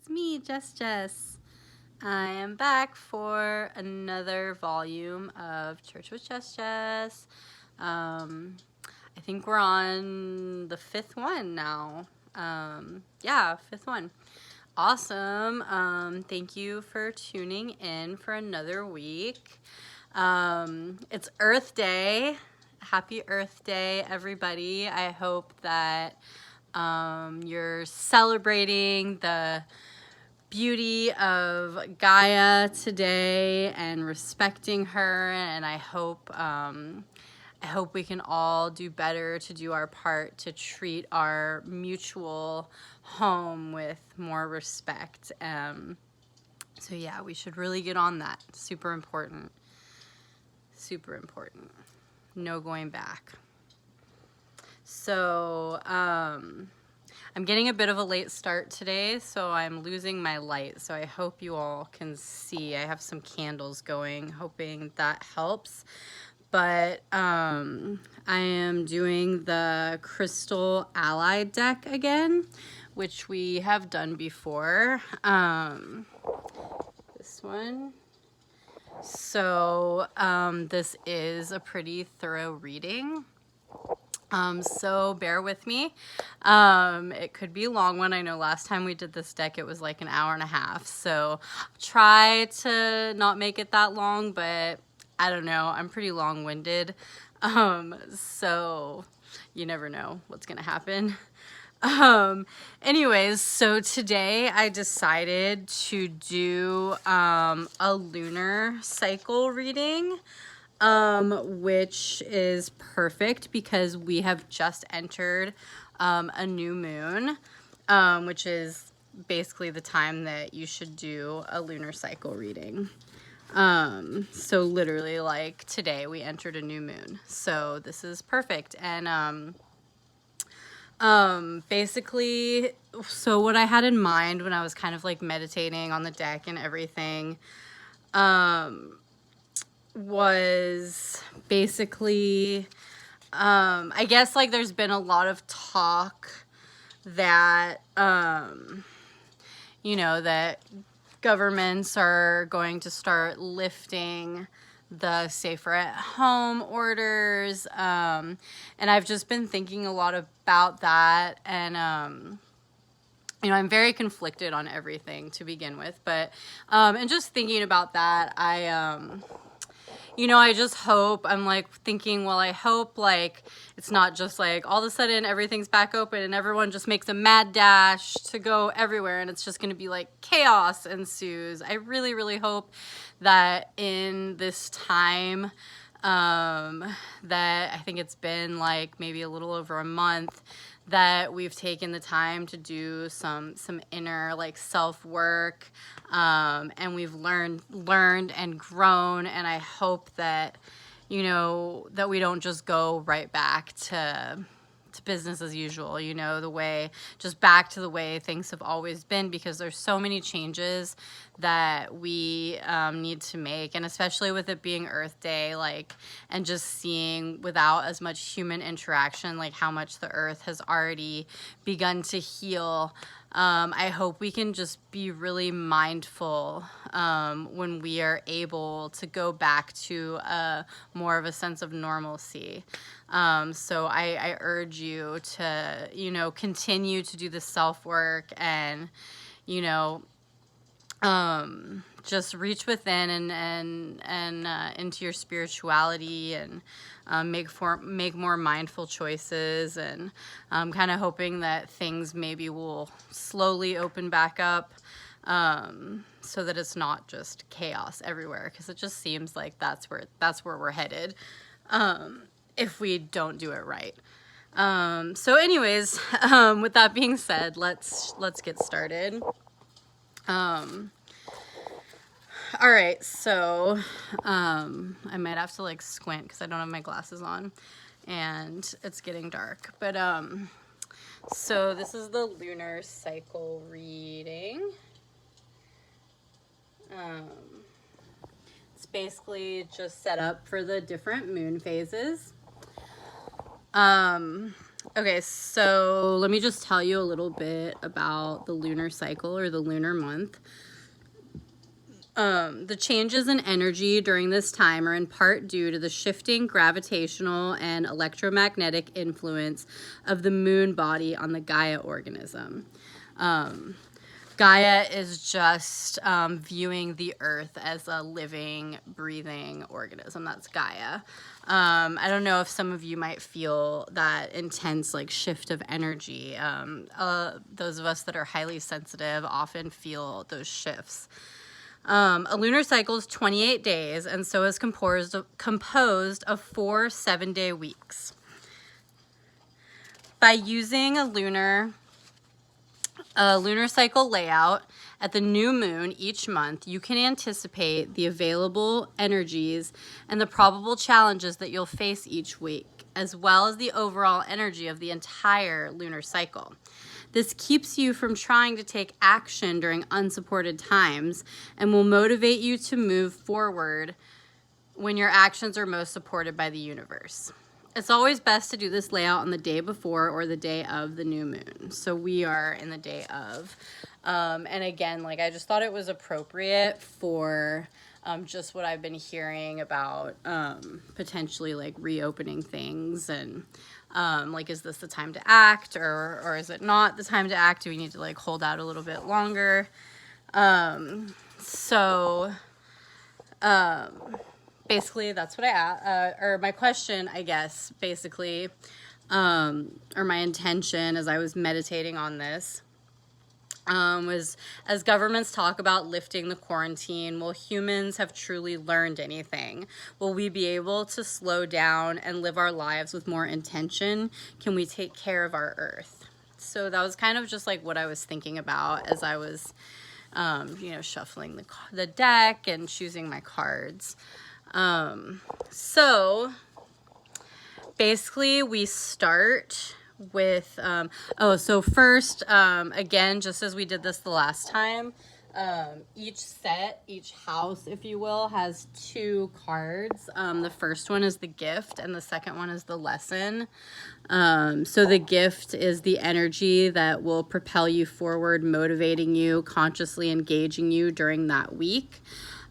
It's me, Jess. I am back for another volume of Church with Jess. I think we're on the fifth one now. Fifth one. Awesome. Thank you for tuning in for another week. It's Earth Day. Happy Earth Day, everybody. I hope that you're celebrating the beauty of Gaia today and respecting her, and I hope we can all do better to do our part to treat our mutual home with more respect. So yeah, we should really get on that. Super important. Super important. No going back. So, I'm getting a bit of a late start today, so I'm losing my light. So I hope you all can see. I have some candles going, hoping that helps. But I am doing the Crystal Ally deck again, which we have done before. This one. So this is a pretty thorough reading. So bear with me. It could be a long one. I know last time we did this deck, it was like an hour and a half. So try to not make it that long, but I don't know. I'm pretty long-winded. So you never know what's going to happen. Anyways, so today I decided to do a lunar cycle reading. Which is perfect because we have just entered a new moon, which is basically the time that you should do a lunar cycle reading. So literally like today we entered a new moon. So this is perfect. And basically, so what I had in mind when I was kind of like meditating on the deck and everything, was basically, I guess like there's been a lot of talk that, that governments are going to start lifting the safer at home orders. And I've just been thinking a lot about that. And, I'm very conflicted on everything to begin with, but, and just thinking about that, I just hope, I'm like thinking, well, I hope like it's not just like all of a sudden everything's back open and everyone just makes a mad dash to go everywhere and it's just going to be like chaos ensues. I really, really hope that in this time, that I think it's been like maybe a little over a month, that we've taken the time to do some inner like self-work, and we've learned and grown, and I hope that that we don't just go right back to business as usual, just back to the way things have always been, because there's so many changes that we need to make, and especially with it being Earth Day, like, and just seeing without as much human interaction, like how much the Earth has already begun to heal. I hope we can just be really mindful when we are able to go back to more of a sense of normalcy. So I urge you to, continue to do the self-work and, just reach within and into your spirituality and make more mindful choices, and I'm kind of hoping that things maybe will slowly open back up, so that it's not just chaos everywhere, because it just seems like that's where we're headed, if we don't do it right. So anyways, with that being said, let's get started. All right, so I might have to like squint because I don't have my glasses on and it's getting dark. But so this is the lunar cycle reading. It's basically just set up for the different moon phases. Okay, so let me just tell you a little bit about the lunar cycle or the lunar month. The changes in energy during this time are in part due to the shifting gravitational and electromagnetic influence of the moon body on the Gaia organism. Gaia is just viewing the earth as a living, breathing organism. That's Gaia. I don't know if some of you might feel that intense like shift of energy. Those of us that are highly sensitive often feel those shifts. A lunar cycle is 28 days, and so is composed of 4 7-day weeks. By using a lunar cycle layout at the new moon each month, you can anticipate the available energies and the probable challenges that you'll face each week, as well as the overall energy of the entire lunar cycle. This keeps you from trying to take action during unsupported times and will motivate you to move forward when your actions are most supported by the universe. It's always best to do this layout on the day before or the day of the new moon. So we are in the day of. And again, like I just thought it was appropriate for just what I've been hearing about potentially like reopening things and like, is this the time to act or is it not the time to act? Do we need to like hold out a little bit longer? Basically that's what or my question, I guess, basically, or my intention as I was meditating on this, was as governments talk about lifting the quarantine, will humans have truly learned anything? Will we be able to slow down and live our lives with more intention? Can we take care of our earth? So that was kind of just like what I was thinking about as I was, shuffling the deck and choosing my cards. So basically we start with, so first, again, just as we did this the last time, each house, if you will, has 2 cards. The first one is the gift and the second one is the lesson. So the gift is the energy that will propel you forward, motivating you, consciously engaging you during that week.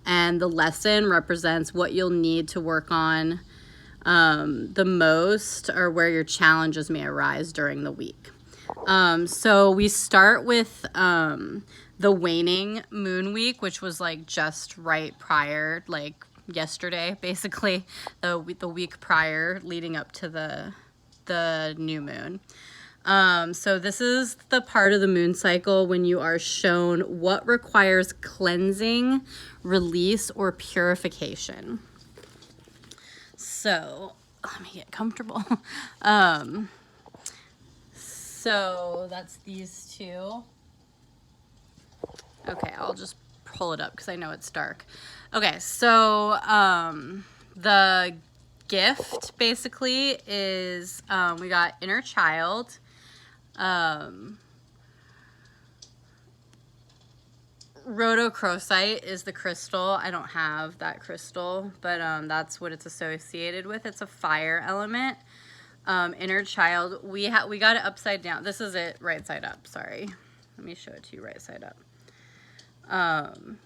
And the lesson represents what you'll need to work on the most, or where your challenges may arise during the week. So we start with the waning moon week, which was like just right prior, like yesterday, basically, the week prior leading up to the new moon. So this is the part of the moon cycle when you are shown what requires cleansing, release, or purification. So let me get comfortable. So that's these 2. Okay, I'll just pull it up because I know it's dark. Okay, so the gift basically is we got inner child. Rhodochrosite is the crystal. I don't have that crystal, but that's what it's associated with. It's a fire element. Inner child, we got it upside down. This is it right side up. Sorry, let me show it to you right side up.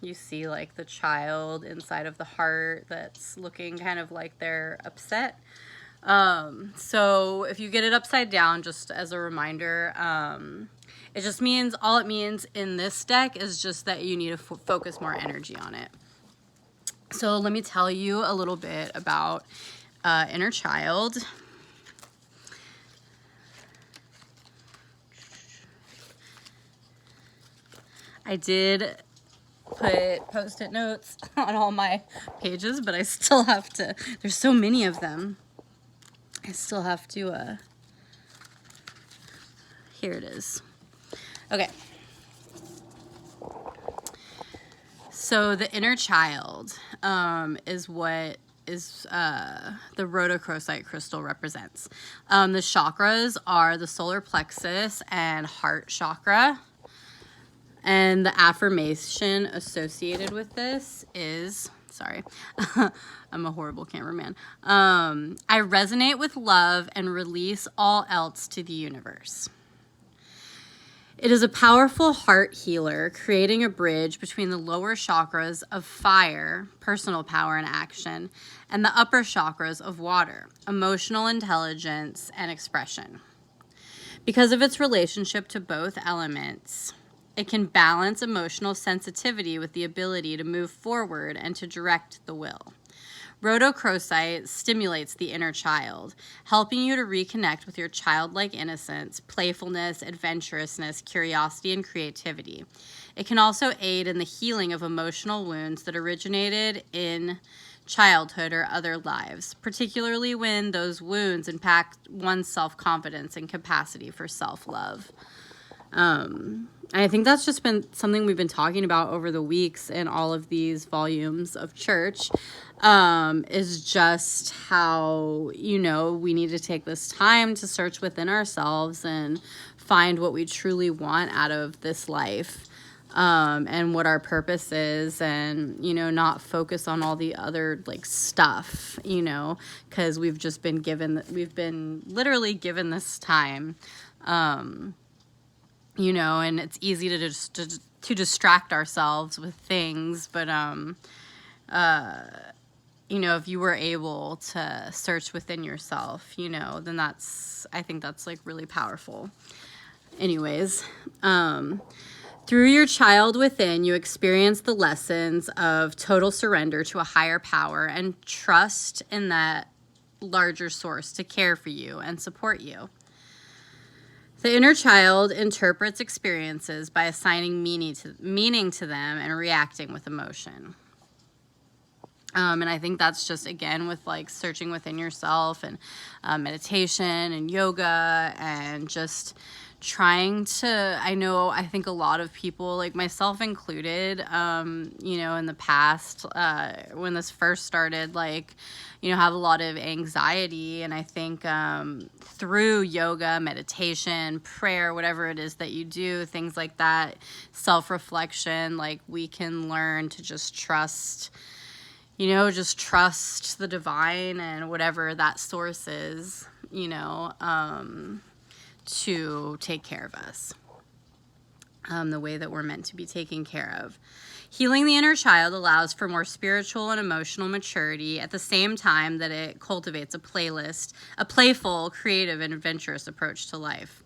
You see like the child inside of the heart that's looking kind of like they're upset. So if you get it upside down, just as a reminder, it just means, all it means in this deck is just that you need to focus more energy on it. So let me tell you a little bit about inner child. I did put post-it notes on all my pages, but I still have to, there's so many of them. I still have to, here it is. Okay. So the inner child is what is the rhodochrosite crystal represents. The chakras are the solar plexus and heart chakra. And the affirmation associated with this is Sorry. I'm a horrible cameraman. I resonate with love and release all else to the universe. It is a powerful heart healer, creating a bridge between the lower chakras of fire, personal power and action, and the upper chakras of water, emotional intelligence and expression. Because of its relationship to both elements, it can balance emotional sensitivity with the ability to move forward and to direct the will. Rhodochrosite stimulates the inner child, helping you to reconnect with your childlike innocence, playfulness, adventurousness, curiosity, and creativity. It can also aid in the healing of emotional wounds that originated in childhood or other lives, particularly when those wounds impact one's self-confidence and capacity for self-love. I think that's just been something we've been talking about over the weeks in all of these volumes of church, is just how, we need to take this time to search within ourselves and find what we truly want out of this life, and what our purpose is, and, not focus on all the other stuff, because we've been literally given this time, and it's easy to distract ourselves with things. But, if you were able to search within yourself, then I think that's really powerful. Anyways, through your child within, you experience the lessons of total surrender to a higher power and trust in that larger source to care for you and support you. The inner child interprets experiences by assigning meaning to them and reacting with emotion. And I think that's just, again, with searching within yourself and meditation and yoga and just trying to, I think a lot of people, myself included, in the past, when this first started, have a lot of anxiety. And I think through yoga, meditation, prayer, whatever it is that you do, things like that, self-reflection, we can learn to just trust the divine and whatever that source is, to take care of us, the way that we're meant to be taken care of. Healing the inner child allows for more spiritual and emotional maturity at the same time that it cultivates a playful, creative, and adventurous approach to life.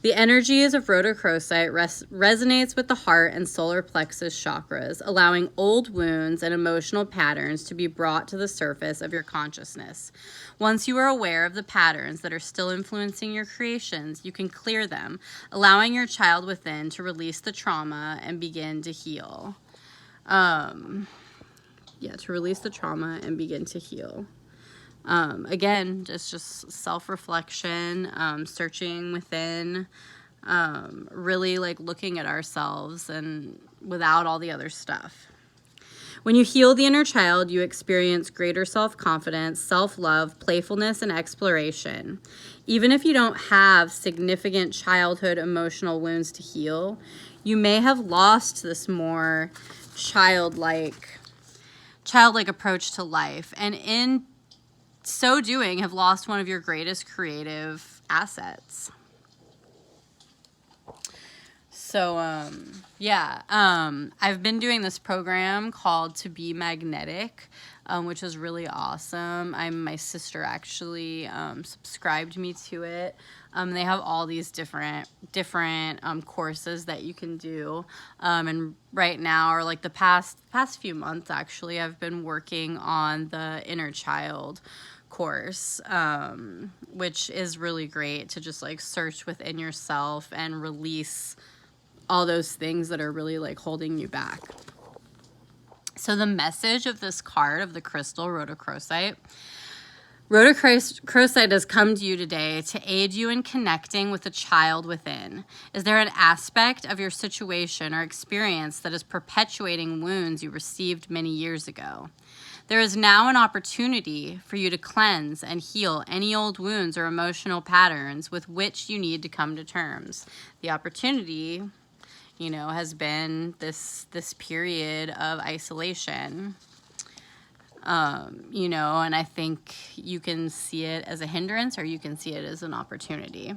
The energies of rhodochrosite resonates with the heart and solar plexus chakras, allowing old wounds and emotional patterns to be brought to the surface of your consciousness. Once you are aware of the patterns that are still influencing your creations, you can clear them, allowing your child within to release the trauma and begin to heal. To release the trauma and begin to heal. Again, just self-reflection, searching within, really looking at ourselves and without all the other stuff. When you heal the inner child, you experience greater self-confidence, self-love, playfulness, and exploration. Even if you don't have significant childhood emotional wounds to heal, you may have lost this more childlike approach to life, and in so doing have lost one of your greatest creative assets. So, I've been doing this program called To Be Magnetic, which is really awesome. My sister actually subscribed me to it. They have all these different courses that you can do. And right now, or the past few months, actually, I've been working on the Inner Child course, which is really great to just search within yourself and release all those things that are really holding you back. So the message of this card of the crystal rhodochrosite has come to you today to aid you in connecting with the child within. Is there an aspect of your situation or experience that is perpetuating wounds you received many years ago? There is now an opportunity for you to cleanse and heal any old wounds or emotional patterns with which you need to come to terms. The opportunity, you know, has been this period of isolation. You know, and I think you can see it as a hindrance or you can see it as an opportunity.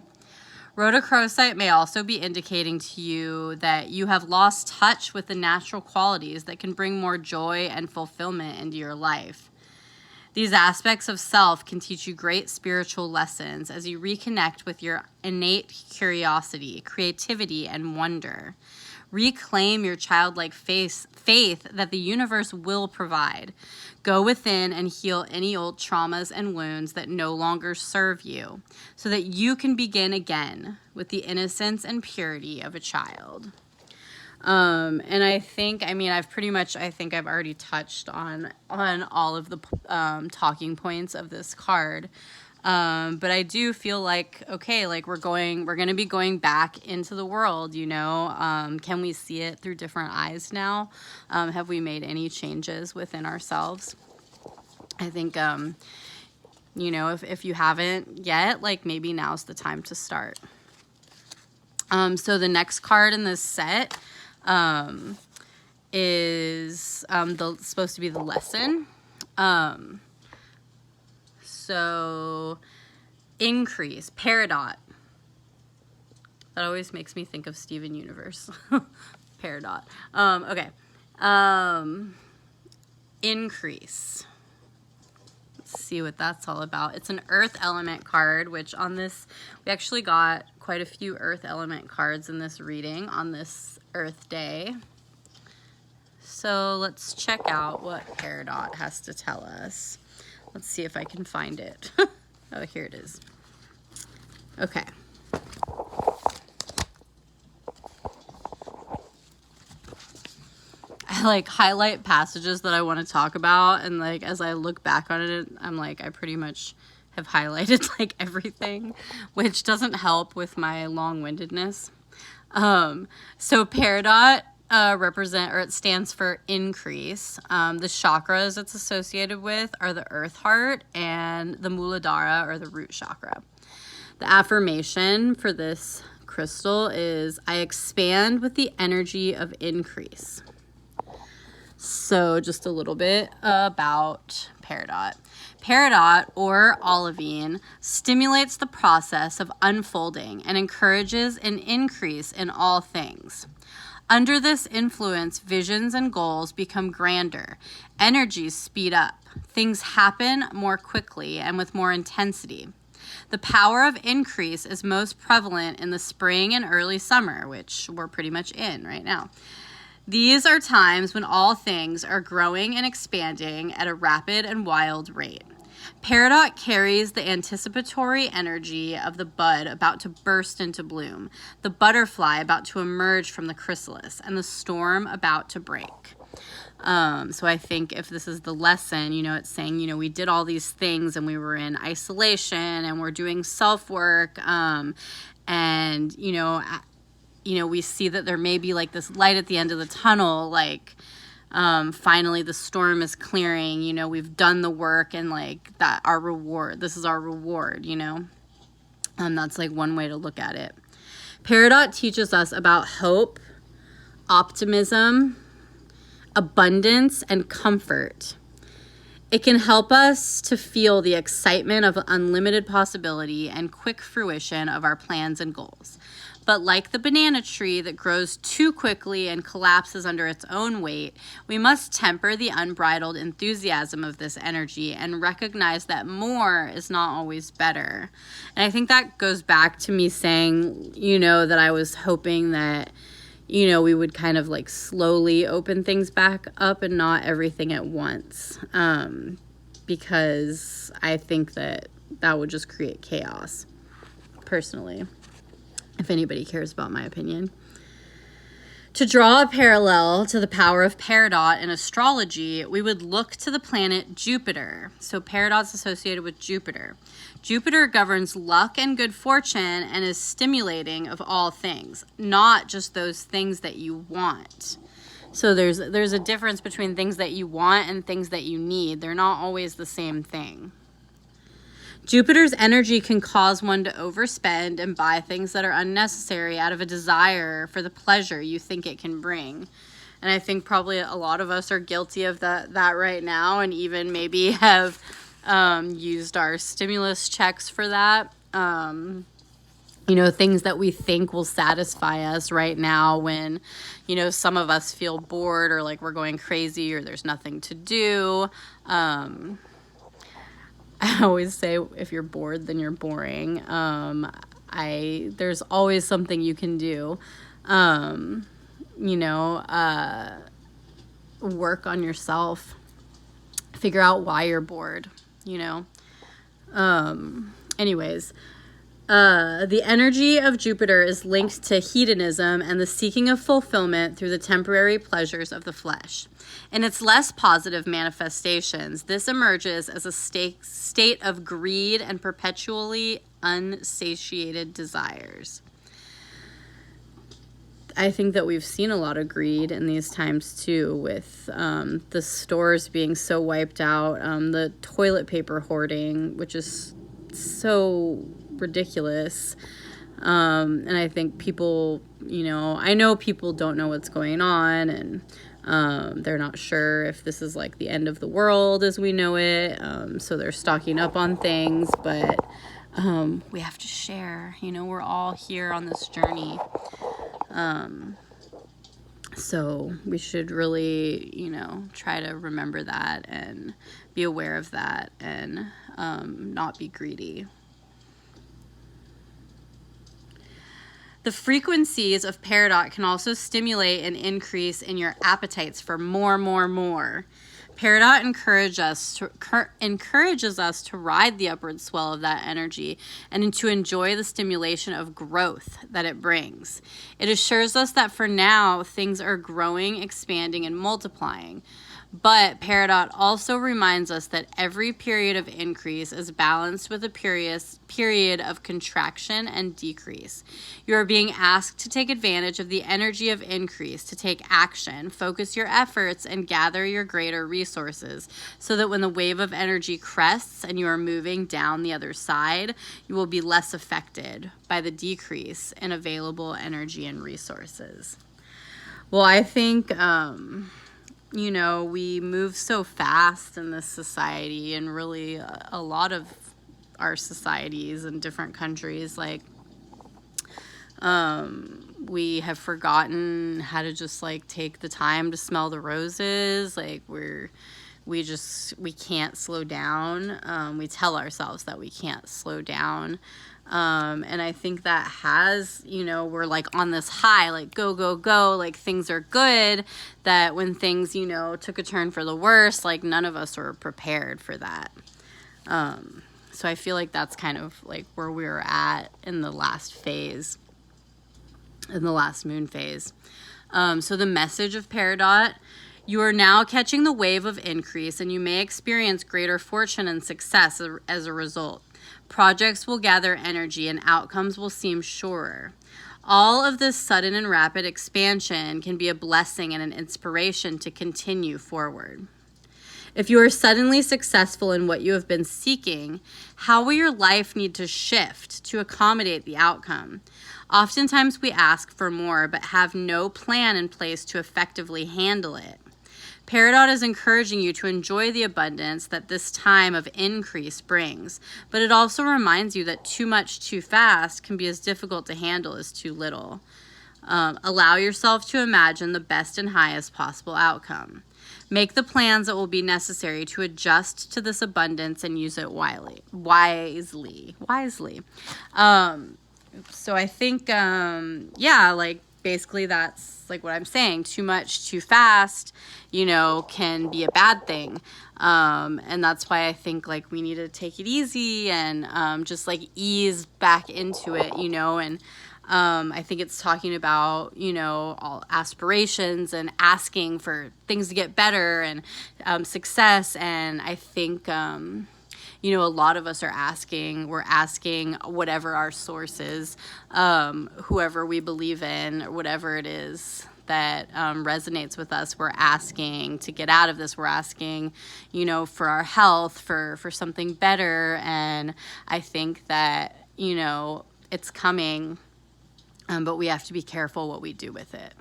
Rhodochrosite may also be indicating to you that you have lost touch with the natural qualities that can bring more joy and fulfillment into your life. These aspects of self can teach you great spiritual lessons as you reconnect with your innate curiosity, creativity, and wonder. Reclaim your childlike faith that the universe will provide. Go within and heal any old traumas and wounds that no longer serve you, so that you can begin again with the innocence and purity of a child. And I think, I mean, I've already touched on all of the talking points of this card. But I do feel like, okay, like we're going to be going back into the world, you know. Can we see it through different eyes now? Have we made any changes within ourselves? I think, you know, if you haven't yet, like maybe now's the time to start. So the next card in this set is supposed to be the lesson. So increase, Peridot. That always makes me think of Steven Universe. Peridot. Okay. Increase. Let's see what that's all about. It's an earth element card, which on this, we actually got quite a few earth element cards in this reading on this Earth Day. So let's check out what Peridot has to tell us. Let's see if I can find it. Oh, here it is. Okay. I like highlight passages that I want to talk about, and like as I look back on it, I'm like, I pretty much have highlighted like everything, which doesn't help with my long-windedness. So Peridot it stands for increase. The chakras it's associated with are the earth heart and the Muladhara, or the root chakra. The affirmation for this crystal is, I expand with the energy of increase. So just a little bit about Peridot. Peridot, or olivine, stimulates the process of unfolding and encourages an increase in all things. Under this influence, visions and goals become grander, energies speed up, things happen more quickly and with more intensity. The power of increase is most prevalent in the spring and early summer, which we're pretty much in right now. These are times when all things are growing and expanding at a rapid and wild rate. Peridot carries the anticipatory energy of the bud about to burst into bloom, the butterfly about to emerge from the chrysalis, and the storm about to break. So I think if this is the lesson, you know, it's saying, you know, we did all these things and we were in isolation and we're doing self-work, and, you know, we see that there may be like this light at the end of the tunnel, like, finally the storm is clearing, you know, we've done the work, and like that this is our reward, you know. That's like one way to look at it. Peridot teaches us about hope, optimism, abundance, and comfort. It can help us to feel the excitement of unlimited possibility and quick fruition of our plans and goals. But like the banana tree that grows too quickly and collapses under its own weight, we must temper the unbridled enthusiasm of this energy and recognize that more is not always better. And I think that goes back to me saying, you know, that I was hoping that, you know, we would kind of like slowly open things back up and not everything at once. Because I think that would just create chaos, personally, if anybody cares about my opinion. To draw a parallel to the power of Peridot in astrology, we would look to the planet Jupiter. So Peridot's associated with Jupiter. Jupiter governs luck and good fortune and is stimulating of all things, not just those things that you want. So there's a difference between things that you want and things that you need. They're not always the same thing. Jupiter's energy can cause one to overspend and buy things that are unnecessary out of a desire for the pleasure you think it can bring. And I think probably a lot of us are guilty of that right now, and even maybe have used our stimulus checks for that. Things that we think will satisfy us right now when, some of us feel bored or like we're going crazy or there's nothing to do. I always say, if you're bored, then you're boring. There's always something you can do. Work on yourself. Figure out why you're bored, Anyways, the energy of Jupiter is linked to hedonism and the seeking of fulfillment through the temporary pleasures of the flesh. In its less positive manifestations, this emerges as a state of greed and perpetually unsatiated desires. I think that we've seen a lot of greed in these times too, with the stores being so wiped out, the toilet paper hoarding, which is so ridiculous. And I think people, I know people don't know what's going on, and they're not sure if this is like the end of the world as we know it. So they're stocking up on things, but we have to share, we're all here on this journey. So we should really, try to remember that and be aware of that, and not be greedy. The frequencies of peridot can also stimulate an increase in your appetites for more. Peridot encourages us to ride the upward swell of that energy and to enjoy the stimulation of growth that it brings. It assures us that for now, things are growing, expanding, and multiplying. But peridot also reminds us that every period of increase is balanced with a period of contraction and decrease. You are being asked to take advantage of the energy of increase, to take action, focus your efforts, and gather your greater resources, so that when the wave of energy crests and you are moving down the other side, you will be less affected by the decrease in available energy and resources. Well, I think we move so fast in this society, and really a lot of our societies in different countries, we have forgotten how to just take the time to smell the roses. We can't slow down. We tell ourselves that we can't slow down. And I think that we're on this high, go, things are good, that when things, took a turn for the worse, none of us were prepared for that. So I feel like that's kind of where we were at in the last phase, in the last moon phase. So the message of peridot: you are now catching the wave of increase, and you may experience greater fortune and success as a result. Projects will gather energy and outcomes will seem surer. All of this sudden and rapid expansion can be a blessing and an inspiration to continue forward. If you are suddenly successful in what you have been seeking, how will your life need to shift to accommodate the outcome? Oftentimes we ask for more, but have no plan in place to effectively handle it. Peridot is encouraging you to enjoy the abundance that this time of increase brings, but it also reminds you that too much too fast can be as difficult to handle as too little. Allow yourself to imagine the best and highest possible outcome. Make the plans that will be necessary to adjust to this abundance and use it wisely. So I think, basically that's what I'm saying. Too much, too fast, can be a bad thing. And that's why I think we need to take it easy and just ease back into it, and I think it's talking about, all aspirations and asking for things to get better and success. And I think, a lot of us we're asking whatever our source is, whoever we believe in, or whatever it is that resonates with us, we're asking to get out of this. We're asking, you know, for our health, for something better. And I think that, you know, it's coming, but we have to be careful what we do with it.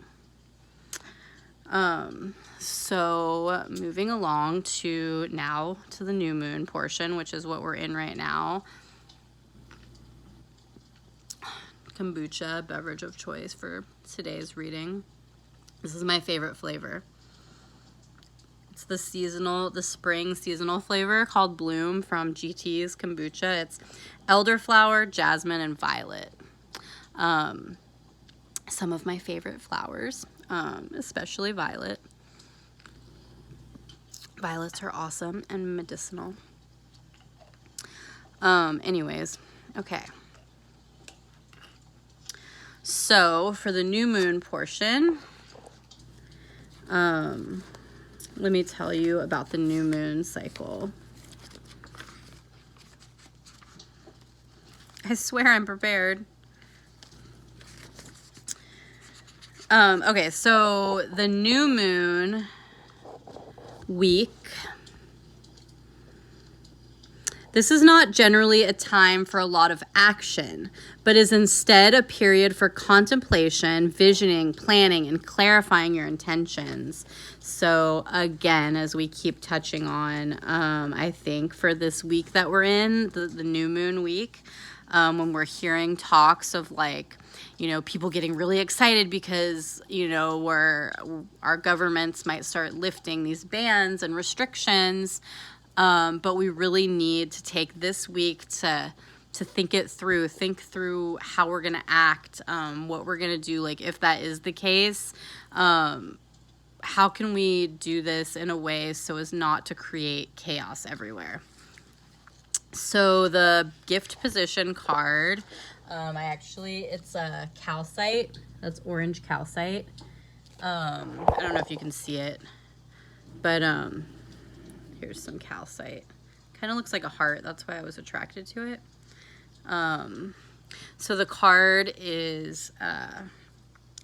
So moving along to the new moon portion, which is what we're in right now. Kombucha, beverage of choice for today's reading. This is my favorite flavor. It's the spring seasonal flavor called Bloom from GT's Kombucha. It's elderflower, jasmine, and violet. Some of my favorite flowers, especially violet. Violets are awesome and medicinal. Anyways, okay. So for the new moon portion, let me tell you about the new moon cycle. I swear I'm prepared. Okay, so the new moon week. This is not generally a time for a lot of action, but is instead a period for contemplation, visioning, planning, and clarifying your intentions. So again, as we keep touching on, I think for this week that we're in, the new moon week, when we're hearing talks of like, you know, people getting really excited because, you know, our governments might start lifting these bans and restrictions. But we really need to take this week to think through how we're going to act, what we're going to do. Like if that is the case, how can we do this in a way so as not to create chaos everywhere? So the gift position card, it's a calcite. That's orange calcite. I don't know if you can see it, but, here's some calcite. Kind of looks like a heart. That's why I was attracted to it. So the card is,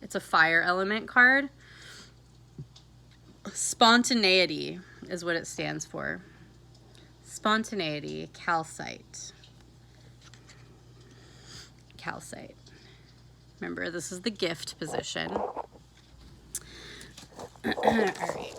it's a fire element card. Spontaneity is what it stands for. Spontaneity, calcite. Calcite. Remember, this is the gift position. All right.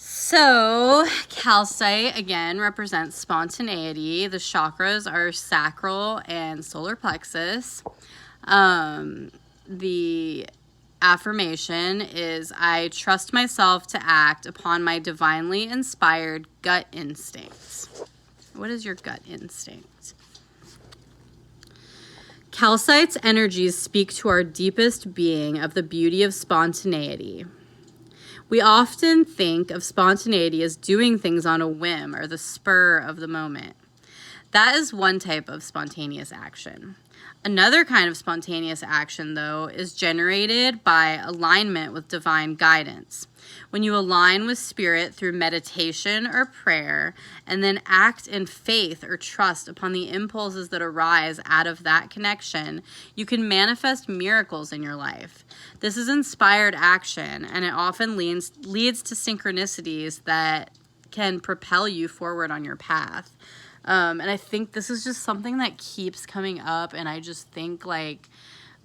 So calcite, again, represents spontaneity. The chakras are sacral and solar plexus. The affirmation is, I trust myself to act upon my divinely inspired gut instincts. What is your gut instinct? Calcite's energies speak to our deepest being of the beauty of spontaneity. We often think of spontaneity as doing things on a whim or the spur of the moment. That is one type of spontaneous action. Another kind of spontaneous action, though, is generated by alignment with divine guidance. When you align with spirit through meditation or prayer, and then act in faith or trust upon the impulses that arise out of that connection, you can manifest miracles in your life. This is inspired action, and it often leads to synchronicities that can propel you forward on your path. And I think this is just something that keeps coming up, and I just think like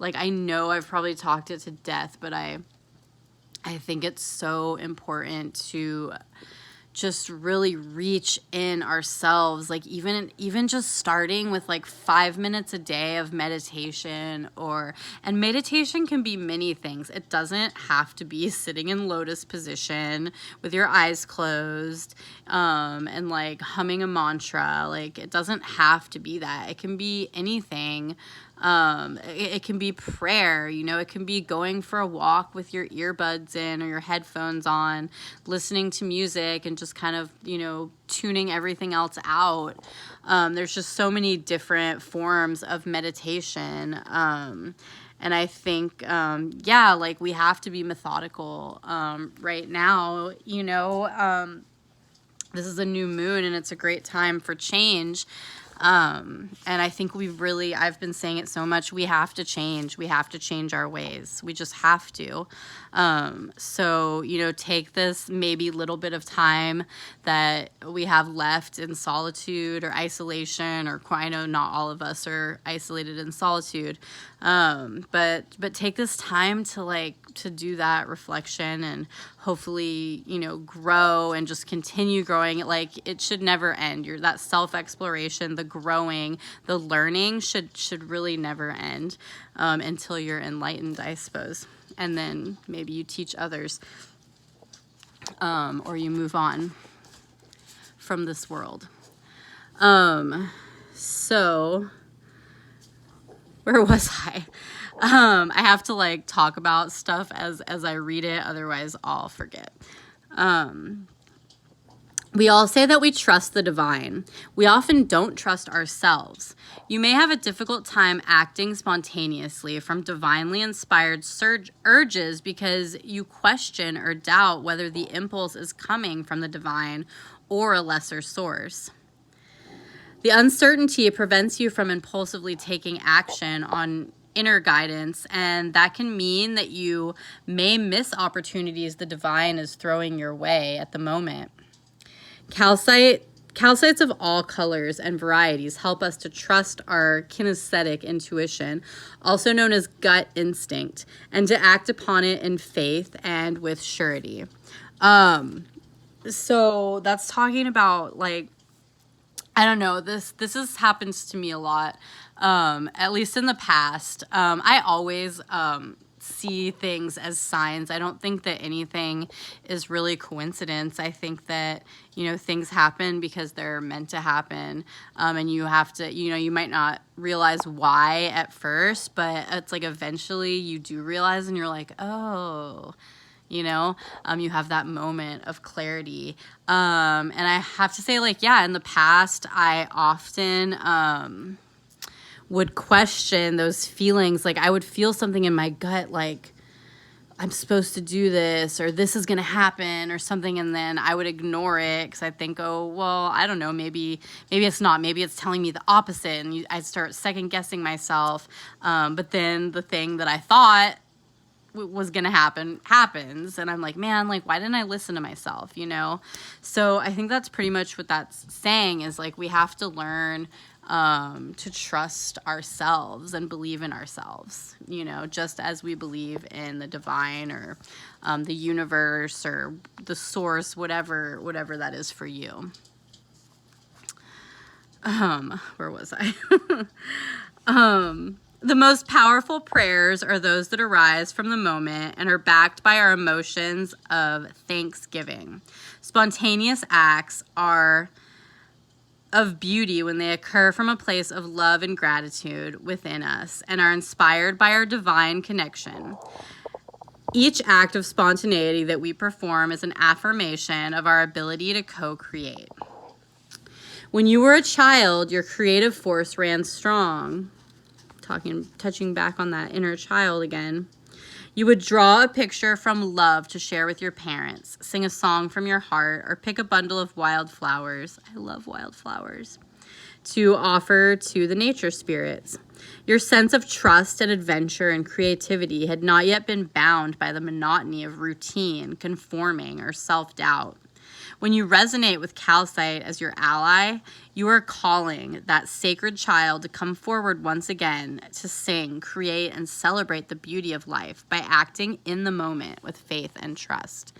I know I've probably talked it to death, but I think it's so important to just really reach in ourselves, like even just starting with like 5 minutes a day of meditation, and meditation can be many things. It doesn't have to be sitting in lotus position with your eyes closed, and like humming a mantra. Like it doesn't have to be that. It can be anything. It can be prayer, you know, it can be going for a walk with your earbuds in or your headphones on, listening to music and just kind of, you know, tuning everything else out. There's just so many different forms of meditation. And I think, like we have to be methodical, right now, you know, this is a new moon and it's a great time for change. And I think I've been saying it so much, we have to change. We have to change our ways. We just have to. So, take this maybe little bit of time that we have left in solitude or isolation, or I know not all of us are isolated in solitude. But take this time to do that reflection and hopefully, grow and just continue growing. It should never end. That self-exploration, the growing, the learning should really never end, until you're enlightened, I suppose. And then maybe you teach others, or you move on from this world. So where was I? I have to talk about stuff as I read it, otherwise I'll forget. We all say that we trust the divine. We often don't trust ourselves. You may have a difficult time acting spontaneously from divinely inspired urges because you question or doubt whether the impulse is coming from the divine or a lesser source. The uncertainty prevents you from impulsively taking action on inner guidance, and that can mean that you may miss opportunities the divine is throwing your way at the moment. Calcites of all colors and varieties help us to trust our kinesthetic intuition, also known as gut instinct, and to act upon it in faith and with surety. So that's talking about I don't know, this happens to me a lot, at least in the past. I always see things as signs. I don't think that anything is really coincidence. I think that, things happen because they're meant to happen. And you have to, you might not realize why at first, but it's eventually you do realize and you're like, oh, you have that moment of clarity. And I have to say, in the past, I often would question those feelings. I would feel something in my gut, I'm supposed to do this, or this is going to happen, or something, and then I would ignore it because I think, oh, well, I don't know, maybe it's not. Maybe it's telling me the opposite, and I start second-guessing myself. But then the thing that I thought was going to happen happens, and I'm like, man, why didn't I listen to myself, So I think that's pretty much what that's saying is, we have to learn to trust ourselves and believe in ourselves, just as we believe in the divine or the universe or the source, whatever that is for you. Where was I? The most powerful prayers are those that arise from the moment and are backed by our emotions of thanksgiving. Spontaneous acts are of beauty when they occur from a place of love and gratitude within us and are inspired by our divine connection. Each act of spontaneity that we perform is an affirmation of our ability to co-create. When you were a child, your creative force ran strong. Touching back on that inner child again. You would draw a picture from love to share with your parents, sing a song from your heart, or pick a bundle of wildflowers. I love wildflowers. To offer to the nature spirits. Your sense of trust and adventure and creativity had not yet been bound by the monotony of routine, conforming, or self-doubt. When you resonate with calcite as your ally, you are calling that sacred child to come forward once again to sing, create, and celebrate the beauty of life by acting in the moment with faith and trust.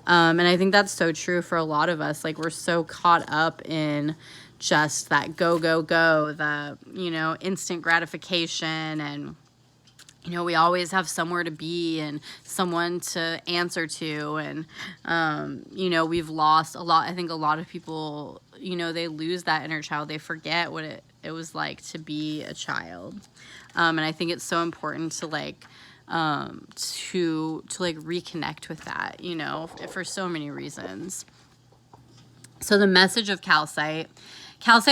And I think that's so true for a lot of us. We're so caught up in just that go, go, go, the, instant gratification, and we always have somewhere to be and someone to answer to. And, we've lost a lot. I think a lot of people, they lose that inner child. They forget what it was like to be a child. And I think it's so important to reconnect with that, for so many reasons. So the message of calcite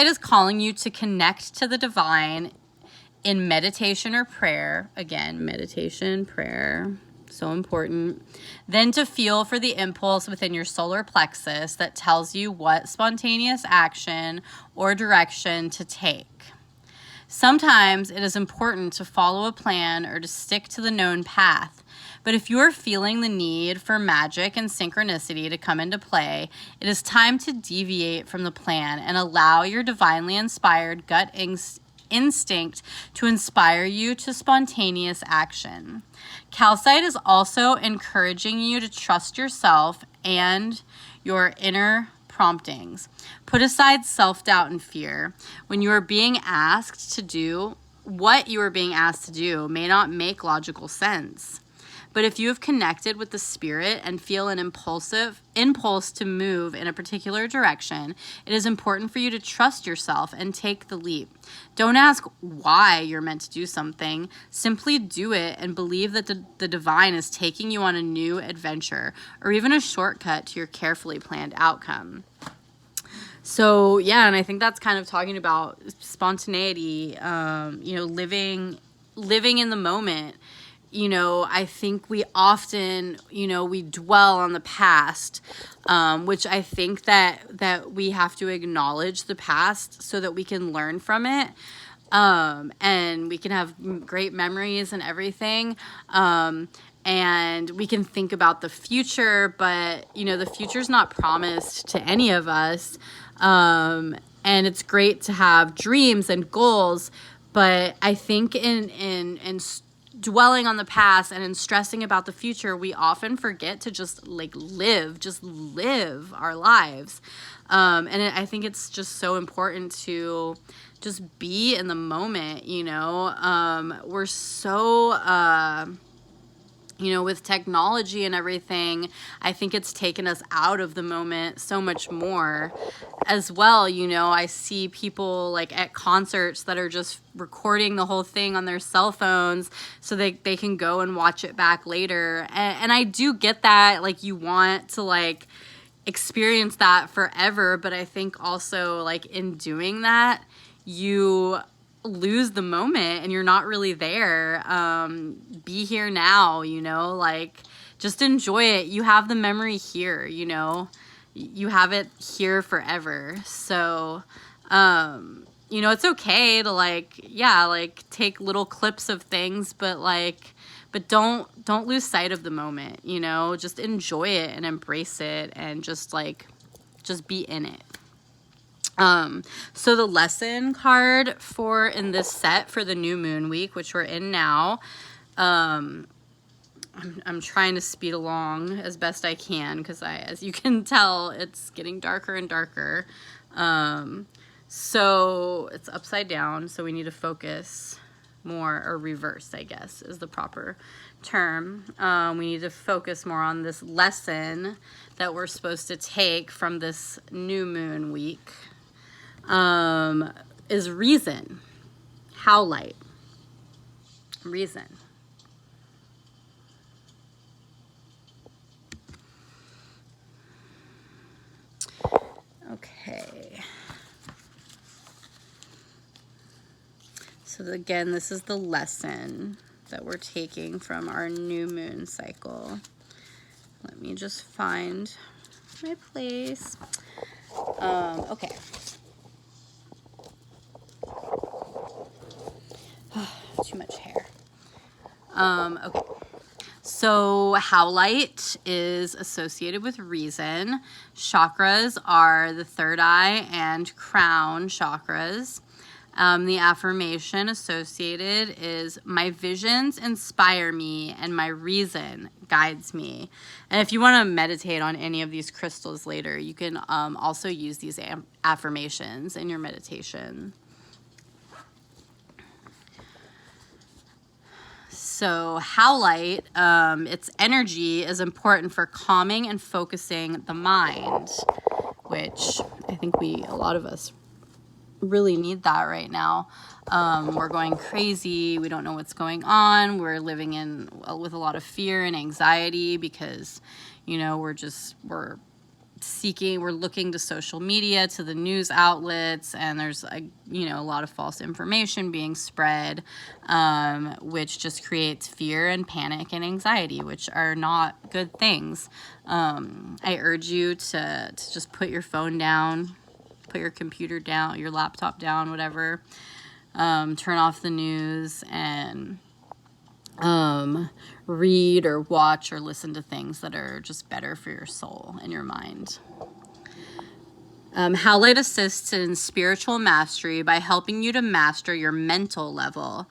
is calling you to connect to the divine in meditation or prayer. Again, meditation, prayer. So important. Then to feel for the impulse within your solar plexus that tells you what spontaneous action or direction to take. Sometimes it is important to follow a plan or to stick to the known path. But if you are feeling the need for magic and synchronicity to come into play, it is time to deviate from the plan and allow your divinely inspired gut instinct to inspire you to spontaneous action. Calcite is also encouraging you to trust yourself and your inner promptings. Put aside self-doubt and fear. When you are being asked to do what you are being asked to do may not make logical sense. But if you have connected with the spirit and feel an impulse to move in a particular direction, it is important for you to trust yourself and take the leap. Don't ask why you're meant to do something. Simply do it and believe that the divine is taking you on a new adventure or even a shortcut to your carefully planned outcome. So, yeah, and I think that's kind of talking about spontaneity, living in the moment. I think we often, we dwell on the past, which I think that we have to acknowledge the past so that we can learn from it, and we can have great memories and everything, and we can think about the future, but, the future's not promised to any of us, and it's great to have dreams and goals, but I think in dwelling on the past and in stressing about the future, we often forget to just live our lives. I think it's just so important to just be in the moment, we're so, with technology and everything, I think it's taken us out of the moment so much more as well. I see people like at concerts that are just recording the whole thing on their cell phones so they can go and watch it back later. And I do get that, like, you want to like experience that forever, but I think also like in doing that, you lose the moment and you're not really there. Be here now, just enjoy it. You have the memory here, you have it here forever. So, it's okay to take little clips of things, but don't lose sight of the moment, just enjoy it and embrace it and just be in it. So the lesson card in this set for the new moon week, which we're in now, I'm trying to speed along as best I can because as you can tell, it's getting darker and darker. So it's upside down, so we need to focus more, or reverse, I guess, is the proper term. We need to focus more on this lesson that we're supposed to take from this new moon week. Is reason. How light? Reason. Okay. So again, this is the lesson that we're taking from our new moon cycle. Let me just find my place. Okay. Too much hair. Okay. So how light is associated with reason. Chakras are the third eye and crown chakras. The affirmation associated is my visions inspire me and my reason guides me. And if you want to meditate on any of these crystals later, you can also use these affirmations in your meditation. So howlite, its energy is important for calming and focusing the mind, which I think a lot of us really need that right now. We're going crazy. We don't know what's going on. We're living with a lot of fear and anxiety because, we're we're looking to social media, to the news outlets, and there's a lot of false information being spread, which just creates fear and panic and anxiety, which are not good things. I urge you to just put your phone down, put your computer down, your laptop down, whatever. Turn off the news and read or watch or listen to things that are just better for your soul and your mind. How light assists in spiritual mastery by helping you to master your mental level.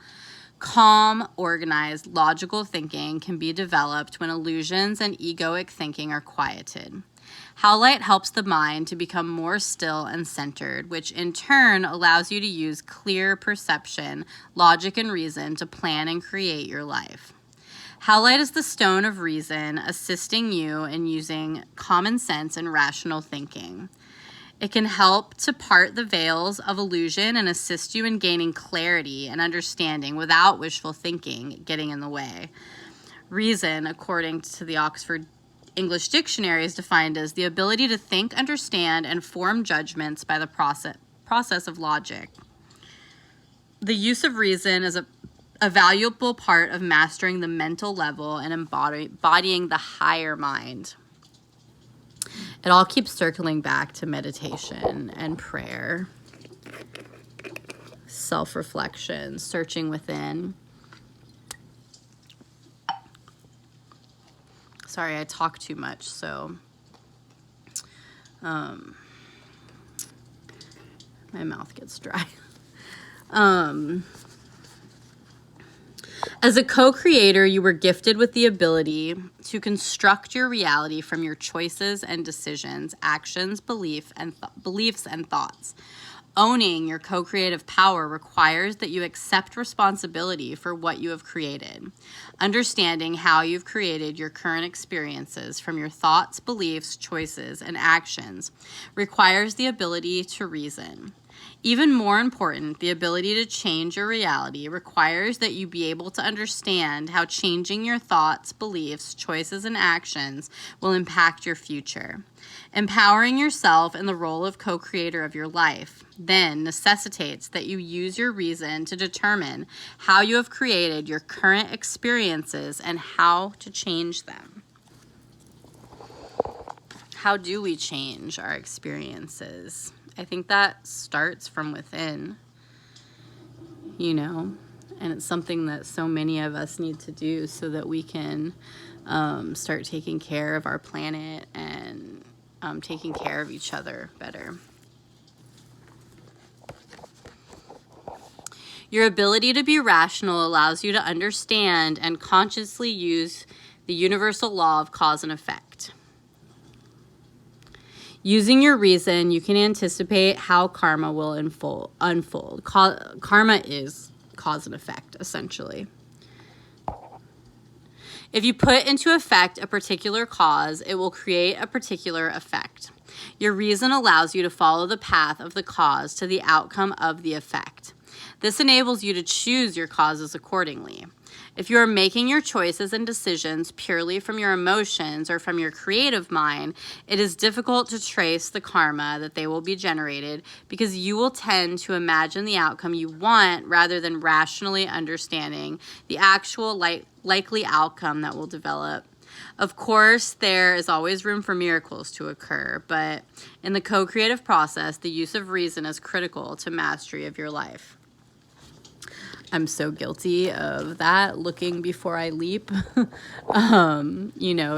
Calm, organized, logical thinking can be developed when illusions and egoic thinking are quieted. How light helps the mind to become more still and centered, which in turn allows you to use clear perception, logic, and reason to plan and create your life. How light is the stone of reason, assisting you in using common sense and rational thinking. It can help to part the veils of illusion and assist you in gaining clarity and understanding without wishful thinking getting in the way. Reason, according to the Oxford English Dictionary, is defined as the ability to think, understand, and form judgments by the process of logic. The use of reason is a valuable part of mastering the mental level and embodying the higher mind. It all keeps circling back to meditation and prayer, self-reflection, searching within. Sorry, I talk too much, so my mouth gets dry. As a co-creator, you were gifted with the ability to construct your reality from your choices and decisions, actions, beliefs, and thoughts. Owning your co-creative power requires that you accept responsibility for what you have created. Understanding how you've created your current experiences from your thoughts, beliefs, choices, and actions requires the ability to reason. Even more important, the ability to change your reality requires that you be able to understand how changing your thoughts, beliefs, choices, and actions will impact your future. Empowering yourself in the role of co-creator of your life then necessitates that you use your reason to determine how you have created your current experiences and how to change them. How do we change our experiences? I think that starts from within, and it's something that so many of us need to do so that we can start taking care of our planet and taking care of each other better. Your ability to be rational allows you to understand and consciously use the universal law of cause and effect. Using your reason, you can anticipate how karma will unfold. Karma is cause and effect, essentially. If you put into effect a particular cause, it will create a particular effect. Your reason allows you to follow the path of the cause to the outcome of the effect. This enables you to choose your causes accordingly. If you are making your choices and decisions purely from your emotions or from your creative mind, it is difficult to trace the karma that they will be generated because you will tend to imagine the outcome you want rather than rationally understanding the actual likely outcome that will develop. Of course, there is always room for miracles to occur, but in the co-creative process, the use of reason is critical to mastery of your life. I'm so guilty of that, looking before I leap,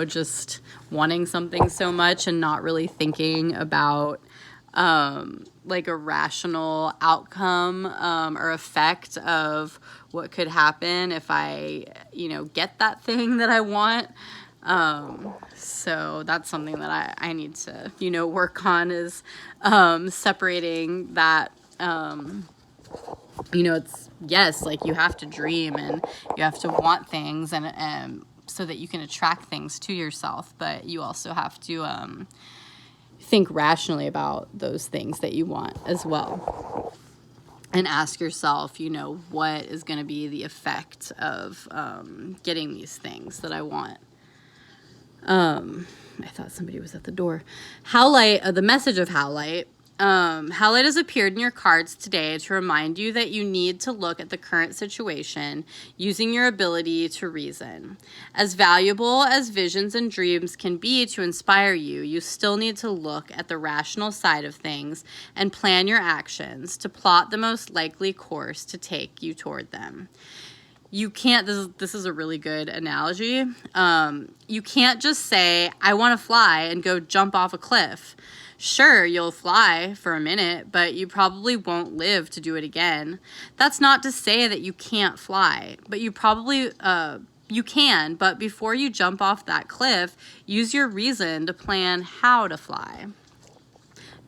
just wanting something so much and not really thinking about like a rational outcome or effect of what could happen if I, get that thing that I want. So that's something that I need to, work on is separating that, it's, yes, like you have to dream and you have to want things and so that you can attract things to yourself, but you also have to think rationally about those things that you want as well. And ask yourself, what is going to be the effect of getting these things that I want. I thought somebody was at the door. Howlight, the message of Howlight. Howlight has appeared in your cards today to remind you that you need to look at the current situation using your ability to reason. As valuable as visions and dreams can be to inspire you, you still need to look at the rational side of things and plan your actions to plot the most likely course to take you toward them. You can't, this is a really good analogy. You can't just say, I want to fly and go jump off a cliff. Sure, you'll fly for a minute, but you probably won't live to do it again. That's not to say that you can't fly, but you probably, you can, but before you jump off that cliff, use your reason to plan how to fly.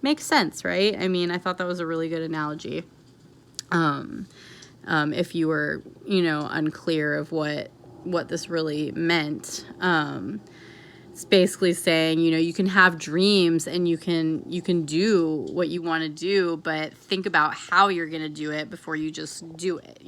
Makes sense, right? I mean, I thought that was a really good analogy. If you were, unclear of what this really meant. It's basically saying, you can have dreams and you can do what you want to do, but think about how you're going to do it before you just do it,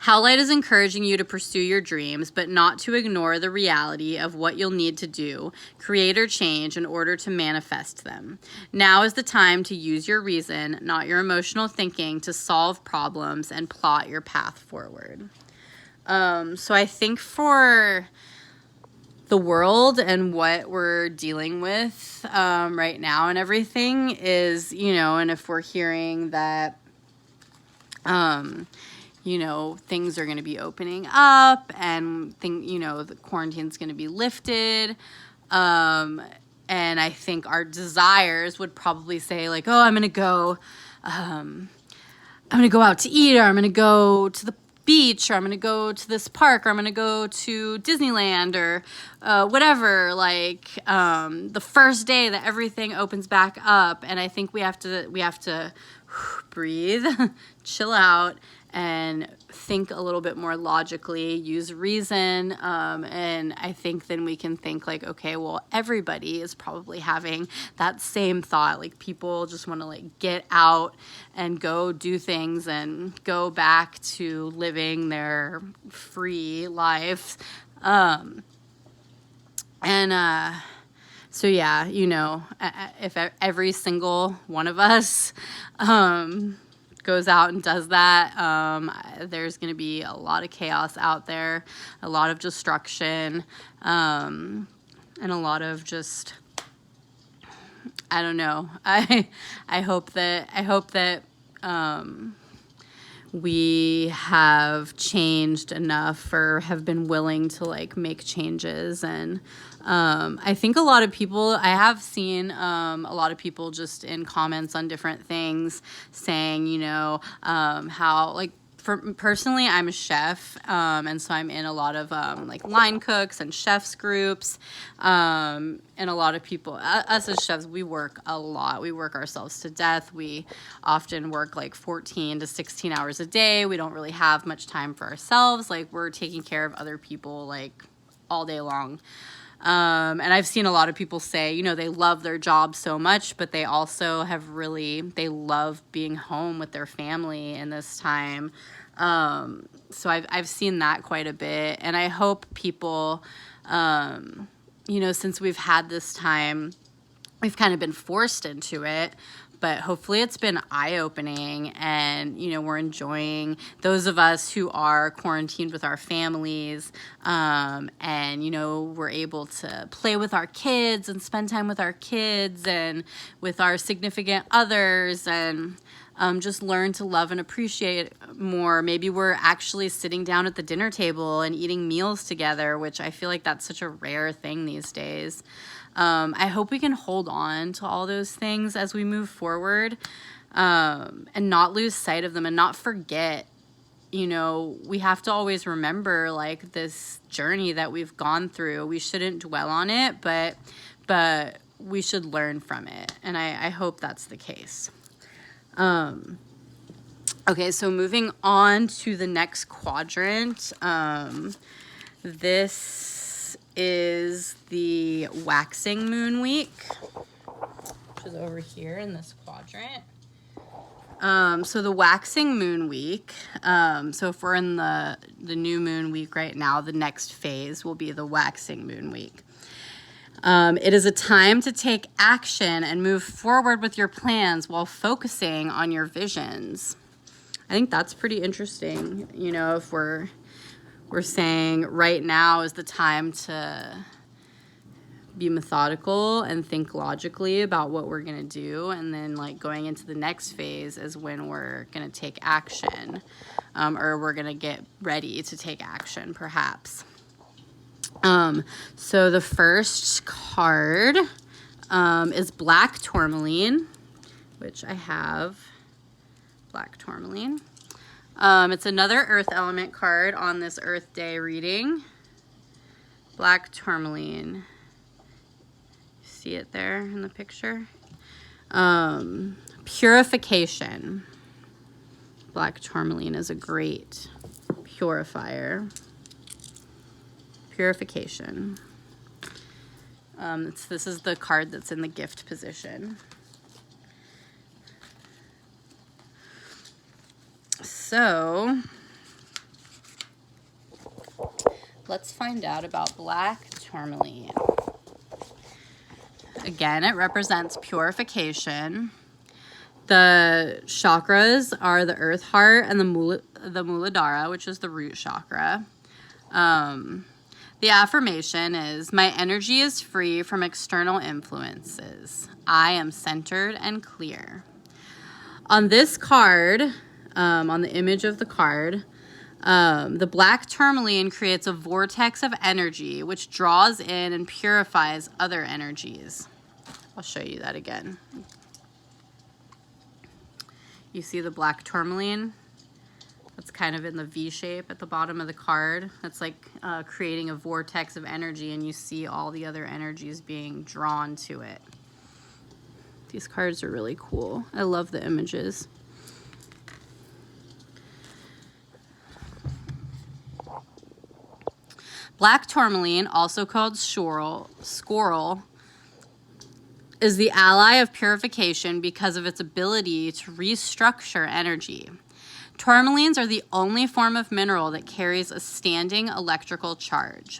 Howlight is encouraging you to pursue your dreams, but not to ignore the reality of what you'll need to do, create or change in order to manifest them. Now is the time to use your reason, not your emotional thinking, to solve problems and plot your path forward. So I think for the world and what we're dealing with right now and everything is, and if we're hearing that, things are going to be opening up and the quarantine's going to be lifted. And I think our desires would probably say like, oh, I'm going to go out to eat, or I'm going to go to the beach, or I'm going to go to this park, or I'm going to go to Disneyland, or whatever, like the first day that everything opens back up. And I think we have to breathe, chill out, and think a little bit more logically, use reason, and I think then we can think like, okay, well, everybody is probably having that same thought. Like, people just want to like get out and go do things and go back to living their free life. So yeah, if every single one of us goes out and does that, there's going to be a lot of chaos out there, a lot of destruction, and a lot of just, I don't know. I hope that we have changed enough, or have been willing to like make changes. And I think a lot of people, I have seen a lot of people just in comments on different things saying, how like, personally, I'm a chef, and so I'm in a lot of like line cooks and chefs groups, and a lot of people, us as chefs, we work a lot. We work ourselves to death. We often work like 14 to 16 hours a day. We don't really have much time for ourselves. Like, we're taking care of other people like all day long. And I've seen a lot of people say, they love their job so much, but they also they love being home with their family in this time. So I've seen that quite a bit. And I hope people, since we've had this time, we've kind of been forced into it, but hopefully it's been eye-opening, and, we're enjoying, those of us who are quarantined with our families, and, we're able to play with our kids and spend time with our kids and with our significant others, and just learn to love and appreciate more. Maybe we're actually sitting down at the dinner table and eating meals together, which I feel like that's such a rare thing these days. I hope we can hold on to all those things as we move forward, and not lose sight of them and not forget. We have to always remember like this journey that we've gone through. We shouldn't dwell on it, but we should learn from it. And I hope that's the case. Okay, so moving on to the next quadrant. This is the waxing moon week, which is over here in this quadrant. So the waxing moon week, so if we're in the new moon week right now, the next phase will be the waxing moon week. It is a time to take action and move forward with your plans while focusing on your visions. I think that's pretty interesting. You know, if we're saying right now is the time to be methodical and think logically about what we're going to do, and then like going into the next phase is when we're going to take action, or we're going to get ready to take action perhaps. So the first card is Black Tourmaline, which I have Black Tourmaline. It's another earth element card on this Earth Day reading. Black Tourmaline. See it there in the picture? Purification. Black tourmaline is a great purifier. Purification. This is the card that's in the gift position. So, let's find out about Black tourmaline. Again, it represents purification. The chakras are the earth heart and the Muladhara, which is the root chakra. The affirmation is, my energy is free from external influences. I am centered and clear. On this card, on the image of the card, the black tourmaline creates a vortex of energy which draws in and purifies other energies. I'll show you that again. You see the black tourmaline? That's kind of in the V shape at the bottom of the card. That's like creating a vortex of energy, and you see all the other energies being drawn to it. These cards are really cool. I love the images. Black tourmaline, also called squirrel, is the ally of purification because of its ability to restructure energy. Tourmalines are the only form of mineral that carries a standing electrical charge.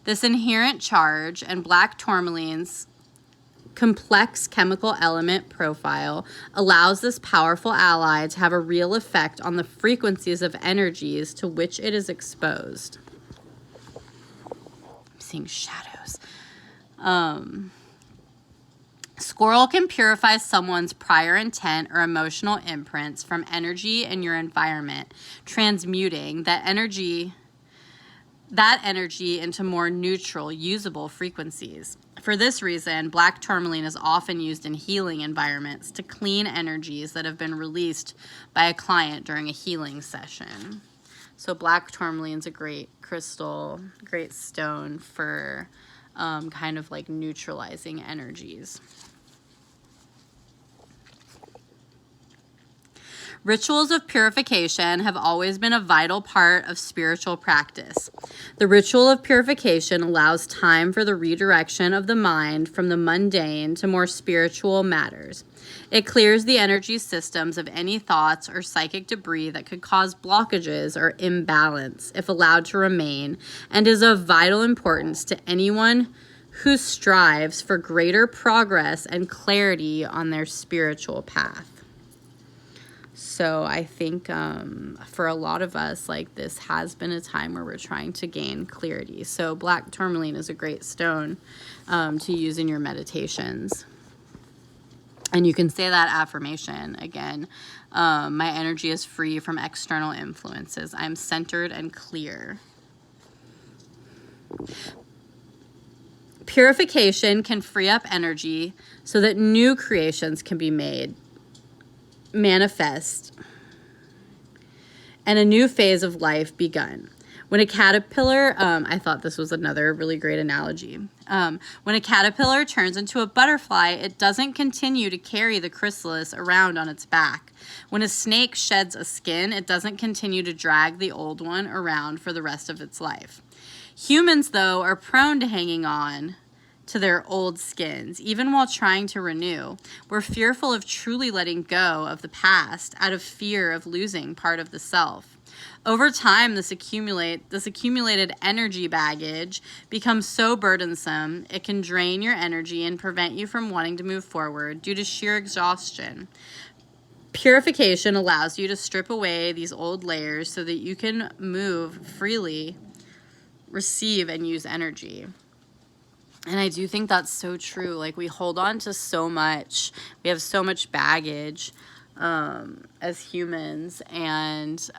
This inherent charge and black tourmaline's complex chemical element profile allows this powerful ally to have a real effect on the frequencies of energies to which it is exposed. I'm seeing shadows. Squirrel can purify someone's prior intent or emotional imprints from energy in your environment, transmuting that energy into more neutral, usable frequencies. For this reason, black tourmaline is often used in healing environments to clean energies that have been released by a client during a healing session. So black tourmaline is a great crystal, great stone for kind of like neutralizing energies. Rituals of purification have always been a vital part of spiritual practice. The ritual of purification allows time for the redirection of the mind from the mundane to more spiritual matters. It clears the energy systems of any thoughts or psychic debris that could cause blockages or imbalance if allowed to remain, and is of vital importance to anyone who strives for greater progress and clarity on their spiritual path. So I think for a lot of us, like, this has been a time where we're trying to gain clarity. So black tourmaline is a great stone to use in your meditations. And you can say that affirmation again. My energy is free from external influences. I'm centered and clear. Purification can free up energy so that new creations can be made, manifest, and a new phase of life begun. When a caterpillar, I thought this was another really great analogy. When a caterpillar turns into a butterfly, it doesn't continue to carry the chrysalis around on its back. When a snake sheds a skin, it doesn't continue to drag the old one around for the rest of its life. Humans, though, are prone to hanging on to their old skins, even while trying to renew. We're fearful of truly letting go of the past out of fear of losing part of the self. Over time, this accumulated energy baggage becomes so burdensome, it can drain your energy and prevent you from wanting to move forward due to sheer exhaustion. Purification allows you to strip away these old layers so that you can move freely, receive, and use energy. And I do think that's so true. Like, we hold on to so much. We have so much baggage as humans, and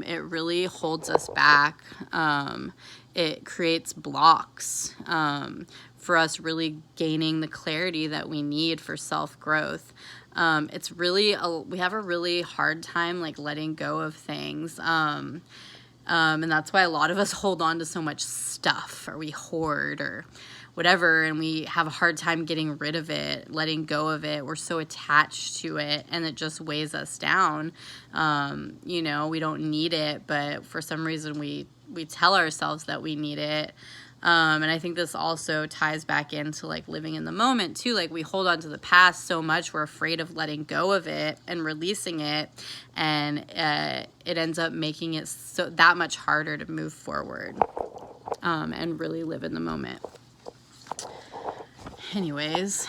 it really holds us back. It creates blocks for us really gaining the clarity that we need for self-growth. It's really, we have a really hard time, like, letting go of things. And that's why a lot of us hold on to so much stuff, or we hoard, or whatever, and we have a hard time getting rid of it, letting go of it. We're so attached to it, and it just weighs us down. You know, we don't need it, but for some reason we tell ourselves that we need it. And I think this also ties back into, like, living in the moment too. Like, we hold on to the past so much, we're afraid of letting go of it and releasing it, and it ends up making it so that much harder to move forward and really live in the moment. Anyways,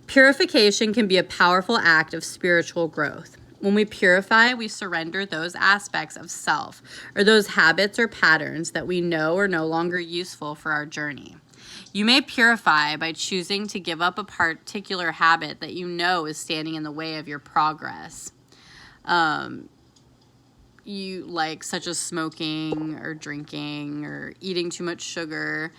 purification can be a powerful act of spiritual growth. When we purify, we surrender those aspects of self, or those habits or patterns that we know are no longer useful for our journey. You may purify by choosing to give up a particular habit that you know is standing in the way of your progress. You like, such as smoking or drinking or eating too much sugar.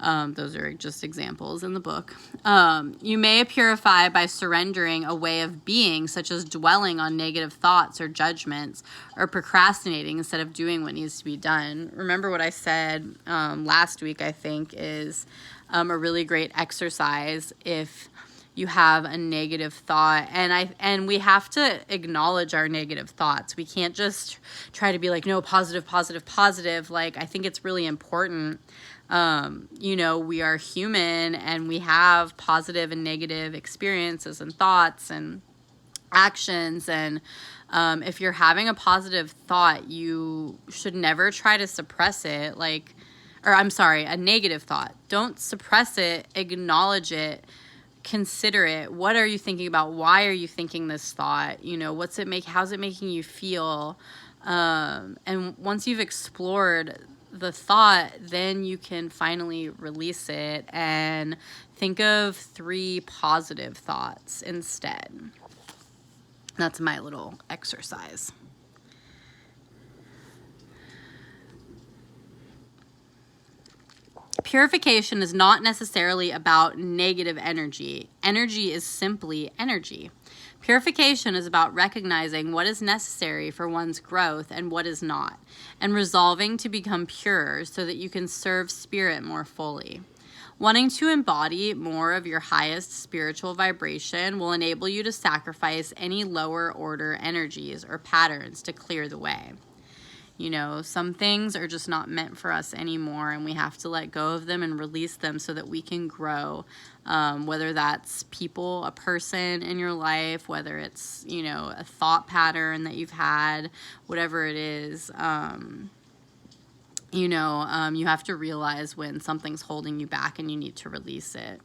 Those are just examples in the book. You may purify by surrendering a way of being, such as dwelling on negative thoughts or judgments, or procrastinating instead of doing what needs to be done. Remember what I said last week, I think, is a really great exercise if you have a negative thought, and we have to acknowledge our negative thoughts. We can't just try to be like, no, positive, positive, positive. Like, I think it's really important. You know, we are human, and we have positive and negative experiences and thoughts and actions. And if you're having a positive thought, you should never try to suppress it. A negative thought. Don't suppress it. Acknowledge it. Consider it. What are you thinking about? Why are you thinking this thought? You know, how's it making you feel? And once you've explored the thought, then you can finally release it and think of 3 positive thoughts instead. That's my little exercise. Purification is not necessarily about negative energy. Energy is simply energy. Purification is about recognizing what is necessary for one's growth and what is not, and resolving to become pure so that you can serve spirit more fully. Wanting to embody more of your highest spiritual vibration will enable you to sacrifice any lower order energies or patterns to clear the way. You know, some things are just not meant for us anymore, and we have to let go of them and release them so that we can grow. Whether that's people, a person in your life, whether it's, you know, a thought pattern that you've had, whatever it is, you have to realize when something's holding you back and you need to release it.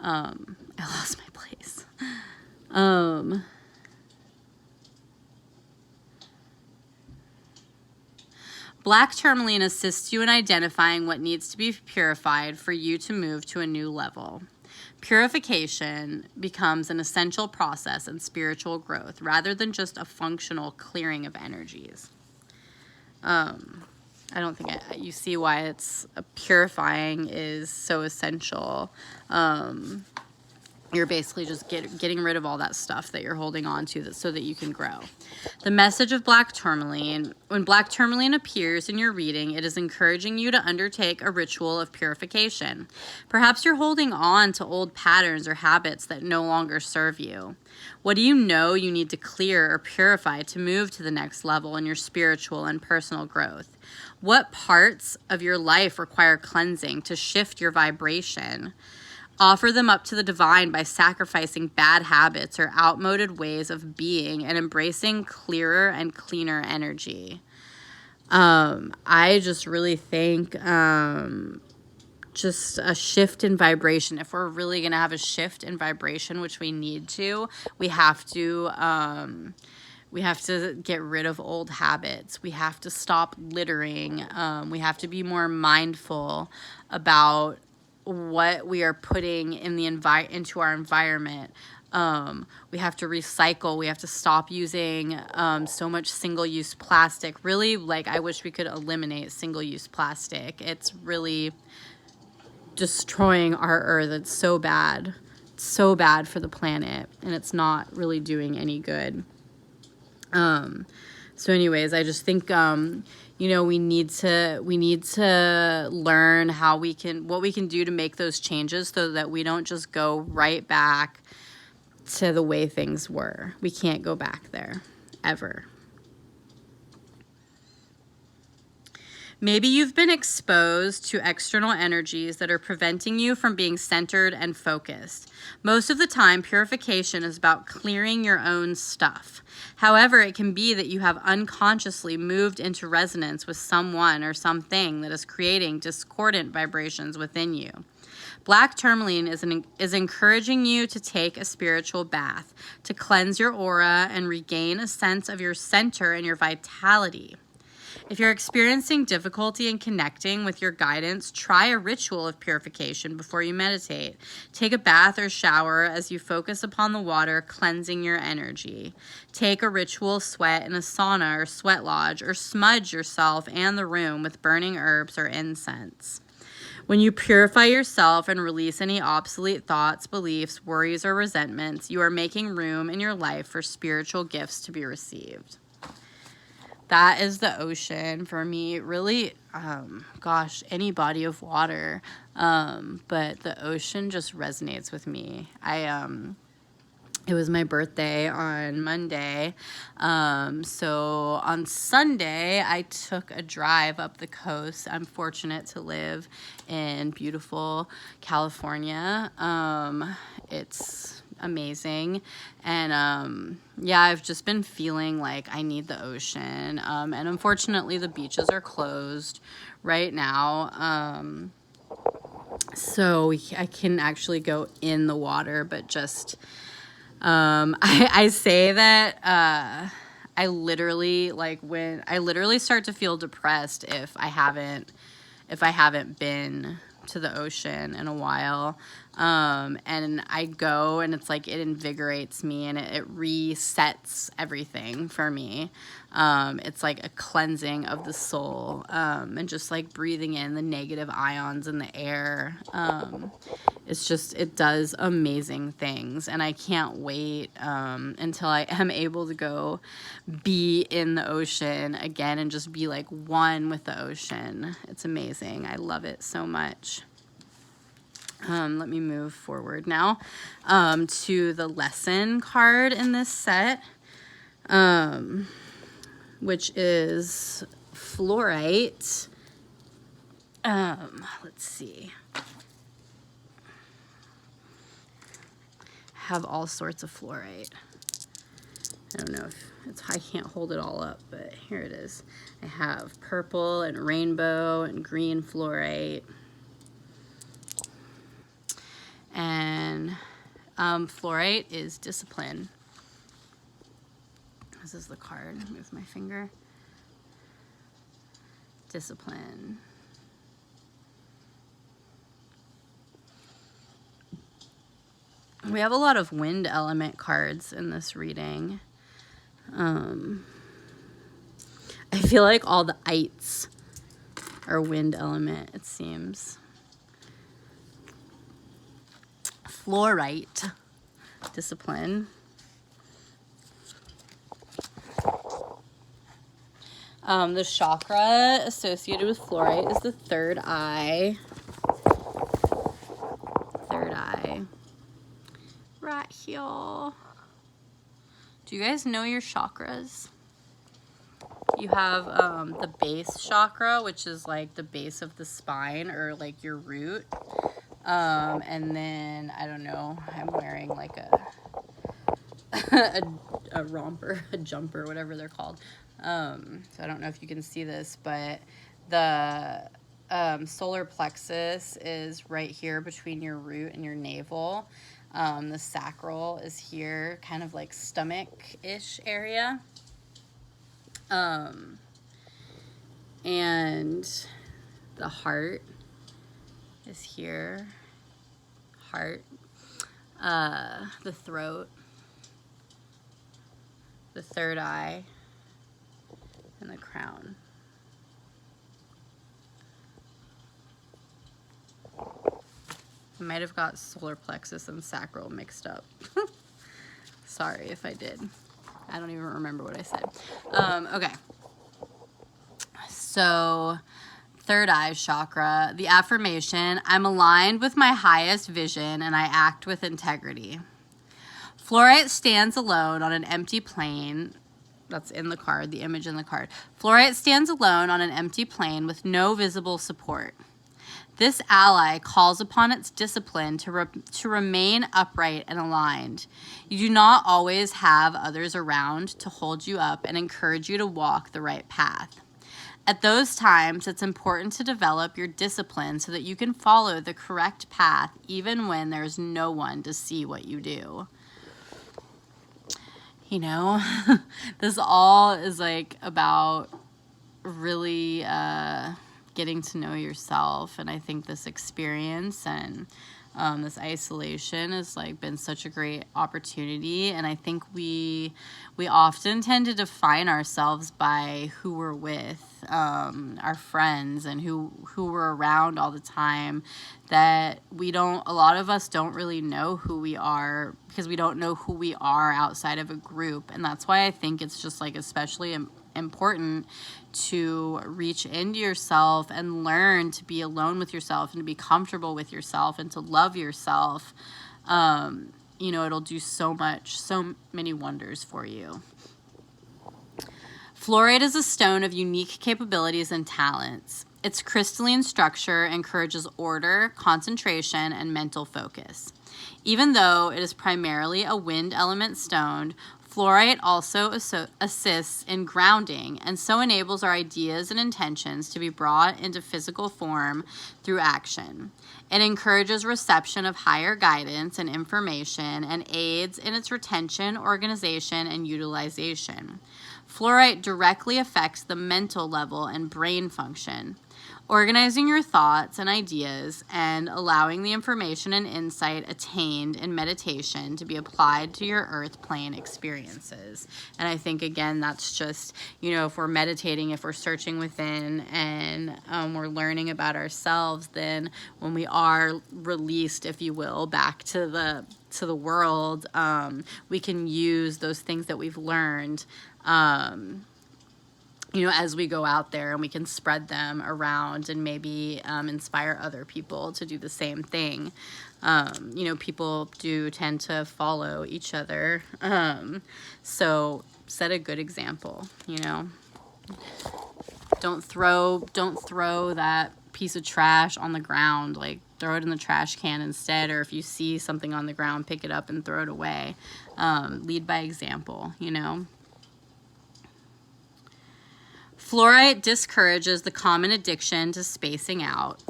I lost my place. Black tourmaline assists you in identifying what needs to be purified for you to move to a new level. Purification becomes an essential process in spiritual growth rather than just a functional clearing of energies. I don't think you see why it's purifying is so essential. You're basically just getting rid of all that stuff that you're holding on to so that you can grow. The message of black tourmaline. When black tourmaline appears in your reading, it is encouraging you to undertake a ritual of purification. Perhaps you're holding on to old patterns or habits that no longer serve you. What do you know you need to clear or purify to move to the next level in your spiritual and personal growth? What parts of your life require cleansing to shift your vibration? Offer them up to the divine by sacrificing bad habits or outmoded ways of being and embracing clearer and cleaner energy. I just really think just a shift in vibration. If we're really going to have a shift in vibration, which we need to, we have to get rid of old habits. We have to stop littering. We have to be more mindful about what we are putting in the into our environment. We have to recycle. We have to stop using so much single-use plastic. Really, like, I wish we could eliminate single-use plastic. It's really destroying our earth. It's so bad. It's so bad for the planet, and it's not really doing any good. So anyways, I just think, we need to learn what we can do to make those changes so that we don't just go right back to the way things were. We can't go back there, ever. Maybe you've been exposed to external energies that are preventing you from being centered and focused. Most of the time, purification is about clearing your own stuff. However, it can be that you have unconsciously moved into resonance with someone or something that is creating discordant vibrations within you. Black tourmaline is encouraging you to take a spiritual bath, to cleanse your aura and regain a sense of your center and your vitality. If you're experiencing difficulty in connecting with your guidance, try a ritual of purification before you meditate. Take a bath or shower as you focus upon the water, cleansing your energy. Take a ritual sweat in a sauna or sweat lodge, or smudge yourself and the room with burning herbs or incense. When you purify yourself and release any obsolete thoughts, beliefs, worries, or resentments, you are making room in your life for spiritual gifts to be received. That is the ocean for me. Really, any body of water. But the ocean just resonates with me. It was my birthday on Monday. So on Sunday, I took a drive up the coast. I'm fortunate to live in beautiful California. It's amazing. And I've just been feeling like I need the ocean. And unfortunately, the beaches are closed right now. So I can actually go in the water, but just... I say that I literally start to feel depressed if I haven't been to the ocean in a while. And I go, and it's like it invigorates me, and it resets everything for me. It's like a cleansing of the soul, and just like breathing in the negative ions in the air. It does amazing things, and I can't wait until I am able to go be in the ocean again and just be like one with the ocean. It's amazing. I love it so much. Let me move forward now to the lesson card in this set, which is fluorite. Let's see. Have all sorts of fluorite. I don't know if I can't hold it all up, but here it is. I have purple and rainbow and green fluorite. And fluorite is discipline. This is the card. Move my finger. Discipline. We have a lot of wind element cards in this reading. I feel like all the ites are wind element, it seems. fluorite discipline. The chakra associated with fluorite is the third eye. Third eye. Right here. Do you guys know your chakras? You have the base chakra, which is like the base of the spine, or like your root. And then, I don't know, I'm wearing like a romper, a jumper, whatever they're called. So I don't know if you can see this, but the solar plexus is right here between your root and your navel. The sacral is here, kind of like stomach-ish area. And the heart is here. Heart. The throat. The third eye. And the crown. I might have got solar plexus and sacral mixed up. Sorry if I did. I don't even remember what I said. Okay. So, third eye chakra, the affirmation, I'm aligned with my highest vision and I act with integrity. Fluorite stands alone on an empty plane. That's in the card, the image in the card. Fluorite stands alone on an empty plane with no visible support. This ally calls upon its discipline to remain upright and aligned. You do not always have others around to hold you up and encourage you to walk the right path. At those times, it's important to develop your discipline so that you can follow the correct path even when there's no one to see what you do. You know, this all is like about really getting to know yourself, and I think this experience and this isolation has like been such a great opportunity. And I think we often tend to define ourselves by who we're with, our friends, and who we're around all the time, that a lot of us don't really know who we are because we don't know who we are outside of a group. And that's why I think it's just like especially important to reach into yourself and learn to be alone with yourself and to be comfortable with yourself and to love yourself. You know, it'll do so many wonders for you. Fluorite is a stone of unique capabilities and talents. Its crystalline structure encourages order, concentration, and mental focus. Even though it is primarily a wind element stone, fluorite also assists in grounding and so enables our ideas and intentions to be brought into physical form through action. It encourages reception of higher guidance and information and aids in its retention, organization, and utilization. Fluorite directly affects the mental level and brain function, organizing your thoughts and ideas and allowing the information and insight attained in meditation to be applied to your earth plane experiences. And I think, again, that's just, you know, if we're meditating, if we're searching within and we're learning about ourselves, then when we are released, if you will, back to the world, we can use those things that we've learned you know, as we go out there, and we can spread them around and maybe inspire other people to do the same thing. You know, people do tend to follow each other. So set a good example, you know. Don't throw that piece of trash on the ground. Like, throw it in the trash can instead, or if you see something on the ground, pick it up and throw it away. Lead by example, you know. Fluorite discourages the common addiction to spacing out.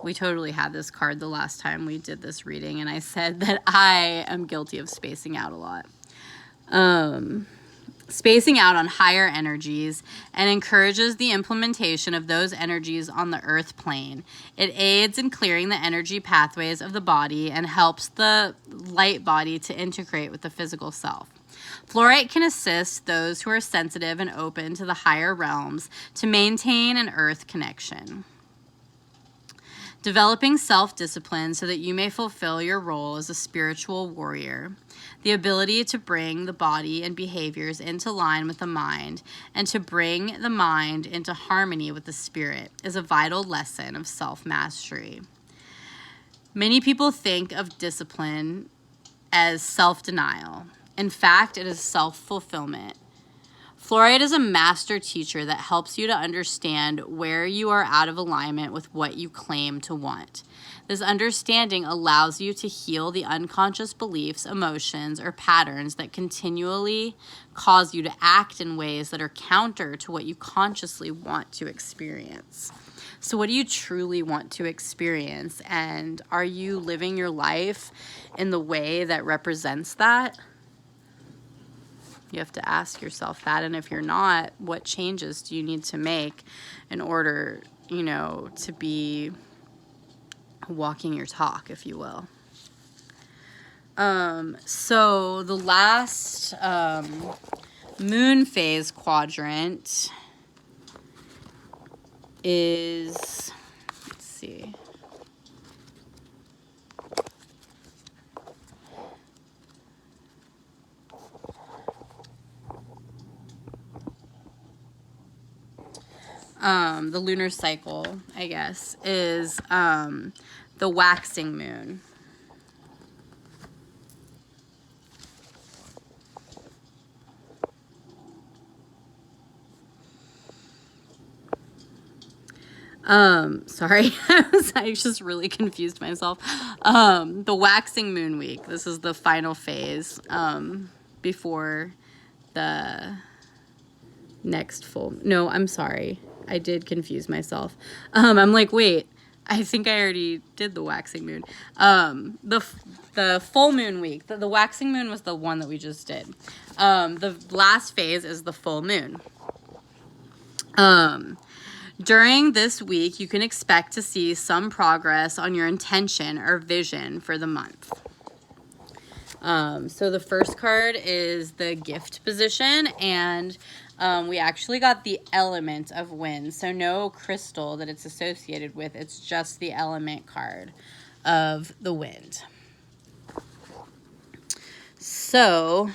We totally had this card the last time we did this reading, and I said that I am guilty of spacing out a lot. Spacing out on higher energies and encourages the implementation of those energies on the earth plane. It aids in clearing the energy pathways of the body and helps the light body to integrate with the physical self. Fluorite can assist those who are sensitive and open to the higher realms to maintain an earth connection. Developing self-discipline so that you may fulfill your role as a spiritual warrior. The ability to bring the body and behaviors into line with the mind and to bring the mind into harmony with the spirit is a vital lesson of self-mastery. Many people think of discipline as self-denial. In fact, it is self-fulfillment. Fluoride is a master teacher that helps you to understand where you are out of alignment with what you claim to want. This understanding allows you to heal the unconscious beliefs, emotions, or patterns that continually cause you to act in ways that are counter to what you consciously want to experience. So what do you truly want to experience? And are you living your life in the way that represents that? You have to ask yourself that. And if you're not, what changes do you need to make in order, to be walking your talk, if you will? So the last moon phase quadrant is, let's see. The lunar cycle, I guess, is the waxing moon. Sorry, I just really confused myself. The waxing moon week. This is the final phase before the next full. No, I'm sorry. I did confuse myself. I'm like, wait, I think I already did the waxing moon. The full moon week. The waxing moon was the one that we just did. The last phase is the full moon. During this week, you can expect to see some progress on your intention or vision for the month. So the first card is the gift position, and we actually got the element of wind. So no crystal that it's associated with. It's just the element card of the wind. So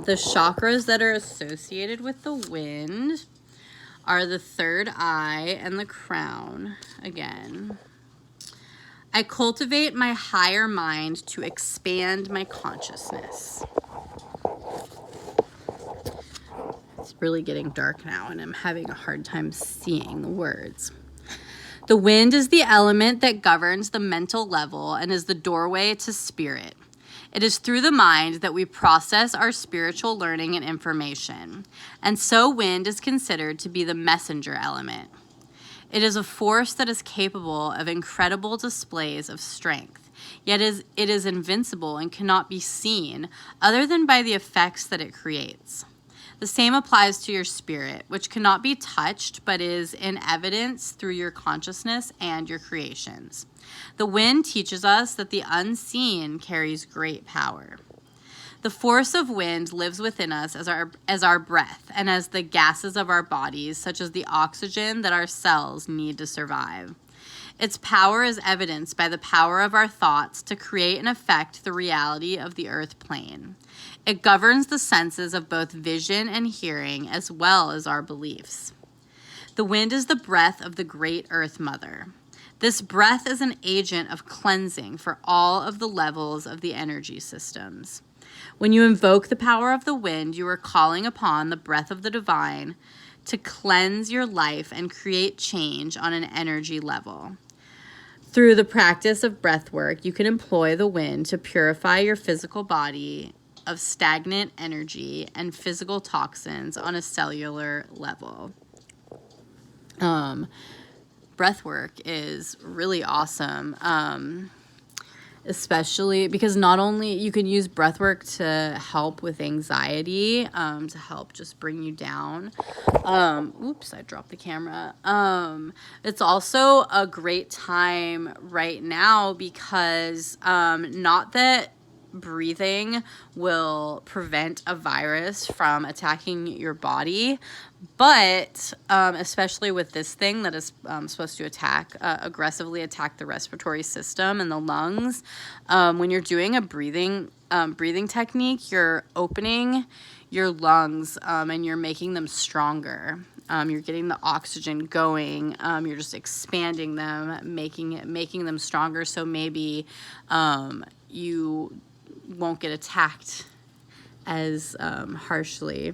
the chakras that are associated with the wind are the third eye and the crown again. I cultivate my higher mind to expand my consciousness. It's really getting dark now and I'm having a hard time seeing the words. The wind is the element that governs the mental level and is the doorway to spirit. It is through the mind that we process our spiritual learning and information, and so wind is considered to be the messenger element. It is a force that is capable of incredible displays of strength, yet it is invincible and cannot be seen other than by the effects that it creates. The same applies to your spirit, which cannot be touched but is in evidence through your consciousness and your creations. The wind teaches us that the unseen carries great power. The force of wind lives within us as our breath and as the gases of our bodies, such as the oxygen that our cells need to survive. Its power is evidenced by the power of our thoughts to create and affect the reality of the earth plane. It governs the senses of both vision and hearing, as well as our beliefs. The wind is the breath of the great Earth Mother. This breath is an agent of cleansing for all of the levels of the energy systems. When you invoke the power of the wind, you are calling upon the breath of the divine to cleanse your life and create change on an energy level. Through the practice of breath work, you can employ the wind to purify your physical body of stagnant energy and physical toxins on a cellular level. Breath work is really awesome. especially because not only you can use breath work to help with anxiety, to help just bring you down. Oops, I dropped the camera. It's also a great time right now because not that breathing will prevent a virus from attacking your body, but especially with this thing that is supposed to aggressively attack the respiratory system and the lungs, when you're doing a breathing technique, you're opening your lungs and you're making them stronger. You're getting the oxygen going. You're just expanding them, making them stronger. So maybe you won't get attacked as harshly.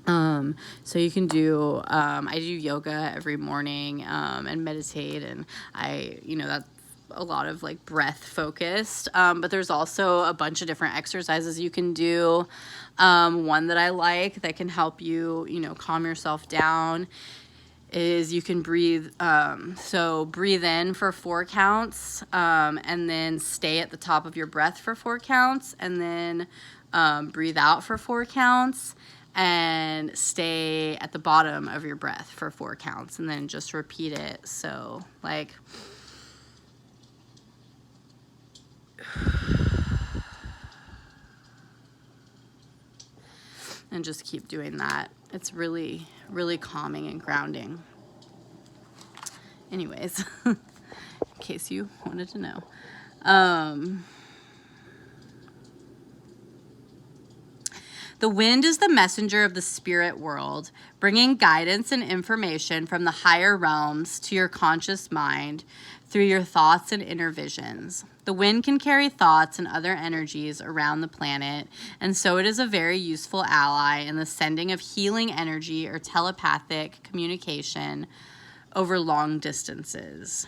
So you can do, I do yoga every morning, and meditate, and that's a lot of like breath focused. But there's also a bunch of different exercises you can do. One that I like that can help you, calm yourself down is you can breathe. So breathe in for 4 counts, and then stay at the top of your breath for 4 counts, and then breathe out for 4 counts, and stay at the bottom of your breath for 4 counts, and then just repeat it. So like, and just keep doing that. It's really, really calming and grounding. Anyways, in case you wanted to know. The wind is the messenger of the spirit world, bringing guidance and information from the higher realms to your conscious mind through your thoughts and inner visions. The wind can carry thoughts and other energies around the planet, and so it is a very useful ally in the sending of healing energy or telepathic communication over long distances.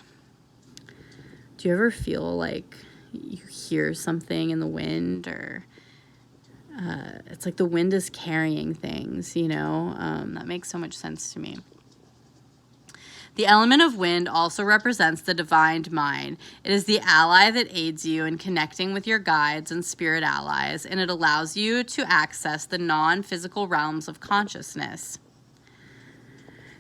Do you ever feel like you hear something in the wind, or it's like the wind is carrying things, that makes so much sense to me. The element of wind also represents the divine mind. It is the ally that aids you in connecting with your guides and spirit allies, and it allows you to access the non-physical realms of consciousness.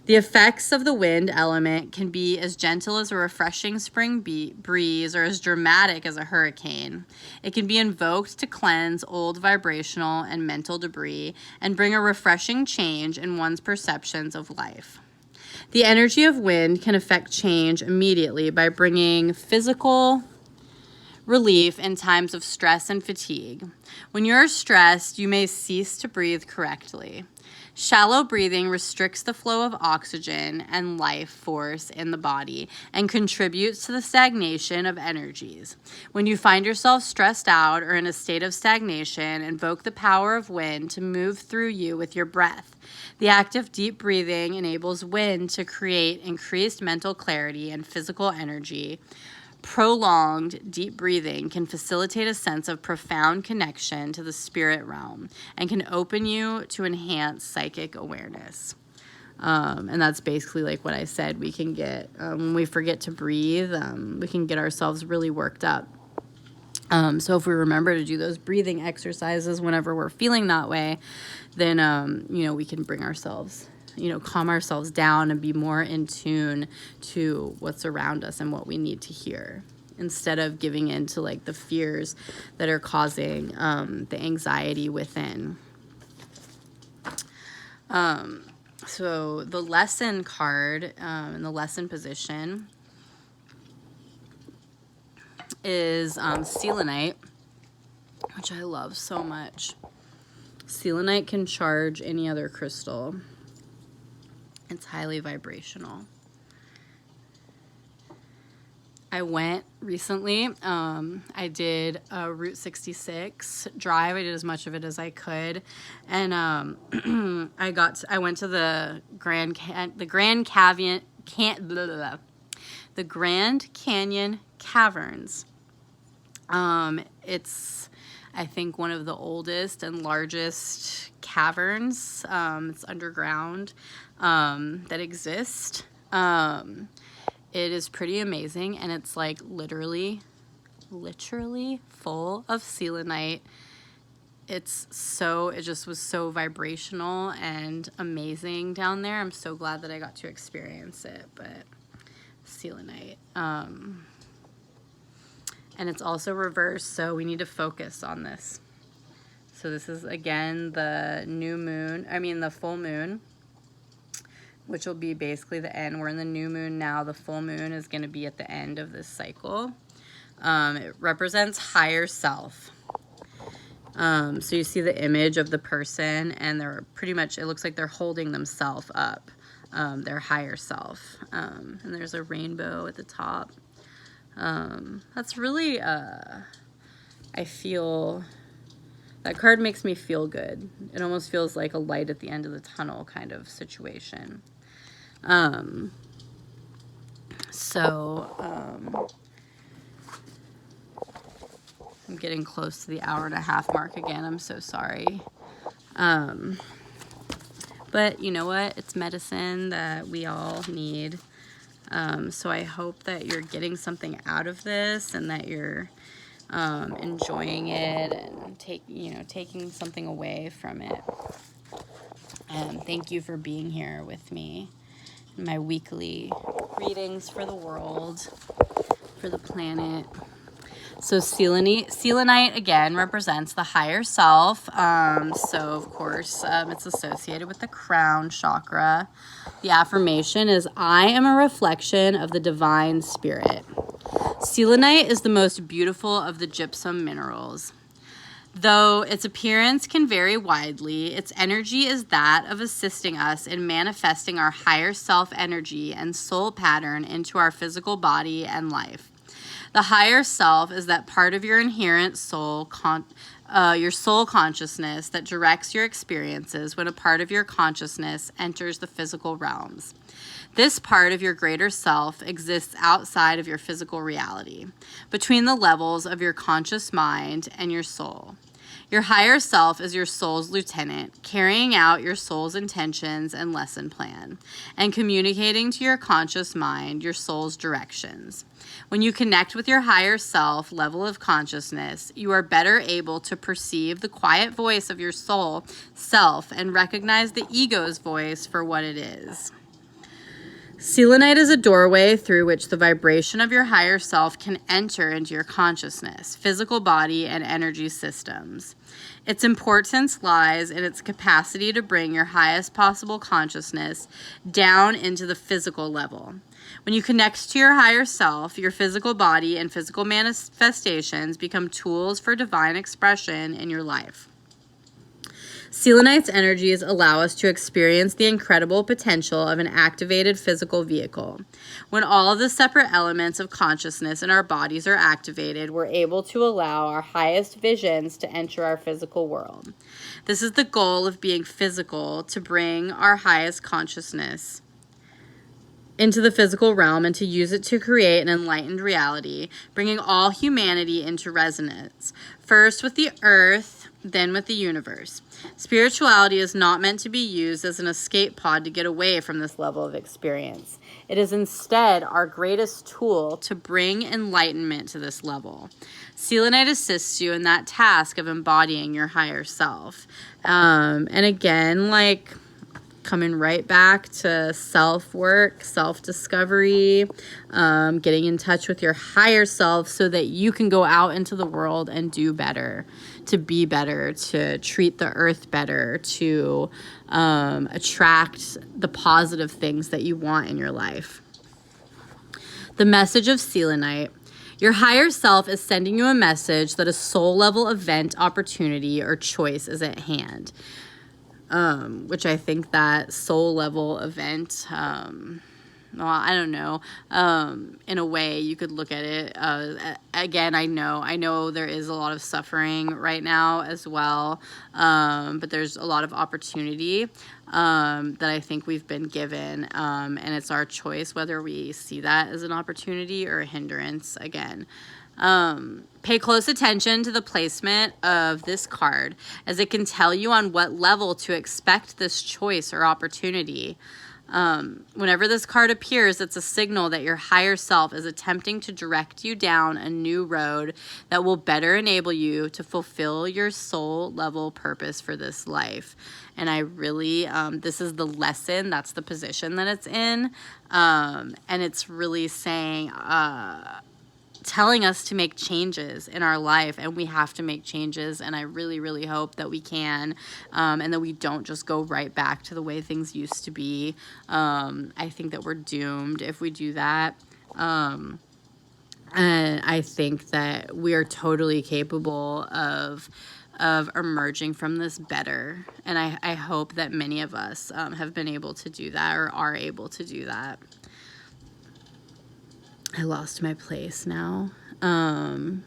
The effects of the wind element can be as gentle as a refreshing spring breeze or as dramatic as a hurricane. It can be invoked to cleanse old vibrational and mental debris and bring a refreshing change in one's perceptions of life. The energy of wind can affect change immediately by bringing physical relief in times of stress and fatigue. When you're stressed, you may cease to breathe correctly. Shallow breathing restricts the flow of oxygen and life force in the body and contributes to the stagnation of energies. When you find yourself stressed out or in a state of stagnation, invoke the power of wind to move through you with your breath. The act of deep breathing enables wind to create increased mental clarity and physical energy. Prolonged deep breathing can facilitate a sense of profound connection to the spirit realm and can open you to enhance psychic awareness. And that's basically like what I said. We can get, when we forget to breathe, we can get ourselves really worked up. So if we remember to do those breathing exercises whenever we're feeling that way, then, we can bring ourselves, calm ourselves down and be more in tune to what's around us and what we need to hear, instead of giving in to like the fears that are causing the anxiety within. So the lesson card in the lesson position is selenite, which I love so much. Selenite can charge any other crystal. It's highly vibrational. I went recently. I did a Route 66 drive. I did as much of it as I could, and I went to the Grand Canyon Caverns. It's, I think, one of the oldest and largest caverns. It's underground that exist. It is pretty amazing, and it's like literally literally full of selenite. It just was so vibrational and amazing down there. I'm so glad that I got to experience it, but selenite. And it's also reversed, so we need to focus on this. So this is, again, the the full moon, which will be basically the end. We're in the new moon now. The full moon is going to be at the end of this cycle. It represents higher self. So you see the image of the person, and they're pretty much, it looks like they're holding themselves up, their higher self. And there's a rainbow at the top. That's really, I feel, that card makes me feel good. It almost feels like a light at the end of the tunnel kind of situation. I'm getting close to the 1.5 hour mark again. I'm so sorry. But you know what? It's medicine that we all need. So I hope that you're getting something out of this, and that you're enjoying it, and taking something away from it. And thank you for being here with me in my weekly readings for the world, for the planet. So selenite again represents the higher self. So of course it's associated with the crown chakra. The affirmation is, I am a reflection of the divine spirit. Selenite is the most beautiful of the gypsum minerals. Though its appearance can vary widely, its energy is that of assisting us in manifesting our higher self energy and soul pattern into our physical body and life. The higher self is that part of your inherent soul, your soul consciousness that directs your experiences when a part of your consciousness enters the physical realms. This part of your greater self exists outside of your physical reality, between the levels of your conscious mind and your soul. Your higher self is your soul's lieutenant, carrying out your soul's intentions and lesson plan, and communicating to your conscious mind your soul's directions. When you connect with your higher self level of consciousness, you are better able to perceive the quiet voice of your soul self and recognize the ego's voice for what it is. Selenite is a doorway through which the vibration of your higher self can enter into your consciousness, physical body, and energy systems. Its importance lies in its capacity to bring your highest possible consciousness down into the physical level. When you connect to your higher self, your physical body and physical manifestations become tools for divine expression in your life. Selenite's energies allow us to experience the incredible potential of an activated physical vehicle. When all of the separate elements of consciousness in our bodies are activated, we're able to allow our highest visions to enter our physical world. This is the goal of being physical, to bring our highest consciousness into the physical realm and to use it to create an enlightened reality, bringing all humanity into resonance, first with the earth, then with the universe. Spirituality is not meant to be used as an escape pod to get away from this level of experience. It is instead our greatest tool to bring enlightenment to this level. Selenite assists you in that task of embodying your higher self. And again, coming right back to self-work, self-discovery, getting in touch with your higher self so that you can go out into the world and do better, to be better, to treat the earth better, to attract the positive things that you want in your life. The message of selenite. Your higher self is sending you a message that a soul-level event, opportunity, or choice is at hand. Which I think that soul level event, I don't know, in a way you could look at it, again, I know there is a lot of suffering right now as well, but there's a lot of opportunity, that I think we've been given, and it's our choice whether we see that as an opportunity or a hindrance again. Pay close attention to the placement of this card, as it can tell you on what level to expect this choice or opportunity. Whenever this card appears, it's a signal that your higher self is attempting to direct you down a new road that will better enable you to fulfill your soul level purpose for this life. And I really, this is the lesson, that's the position that it's in. And it's really saying, telling us to make changes in our life, and we have to make changes, and I really, really hope that we can, and that we don't just go right back to the way things used to be. I think that we're doomed if we do that. And I think that we are totally capable of emerging from this better, and I hope that many of us have been able to do that, or are able to do that. I lost my place now. The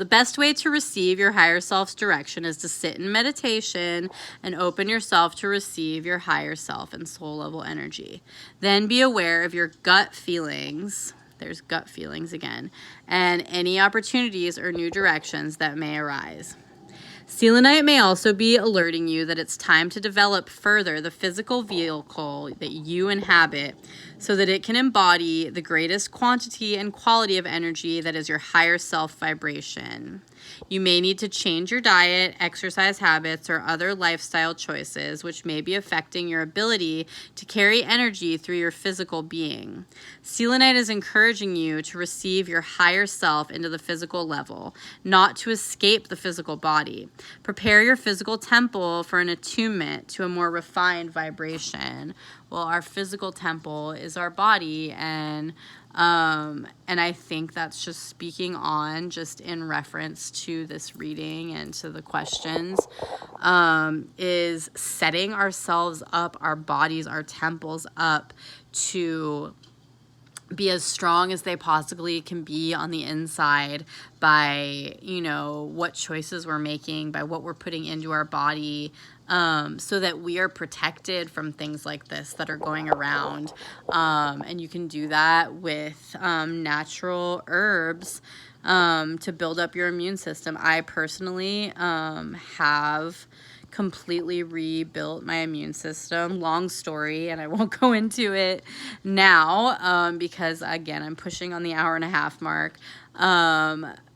best way to receive your higher self's direction is to sit in meditation and open yourself to receive your higher self and soul level energy. Then be aware of your gut feelings. There's gut feelings again. And any opportunities or new directions that may arise. Selenite may also be alerting you that it's time to develop further the physical vehicle that you inhabit so that it can embody the greatest quantity and quality of energy that is your higher self vibration. You may need to change your diet, exercise habits, or other lifestyle choices, which may be affecting your ability to carry energy through your physical being. Selenite is encouraging you to receive your higher self into the physical level, not to escape the physical body. Prepare your physical temple for an attunement to a more refined vibration. Well, our physical temple is our body, and I think that's just speaking on, just in reference to this reading and to the questions, is setting ourselves up, our bodies, our temples up to be as strong as they possibly can be on the inside by, you know, what choices we're making, by what we're putting into our body, so that we are protected from things like this that are going around. And you can do that with natural herbs to build up your immune system. I personally have completely rebuilt my immune system. Long story, and I won't go into it now because, again, I'm pushing on the 1.5 hour mark.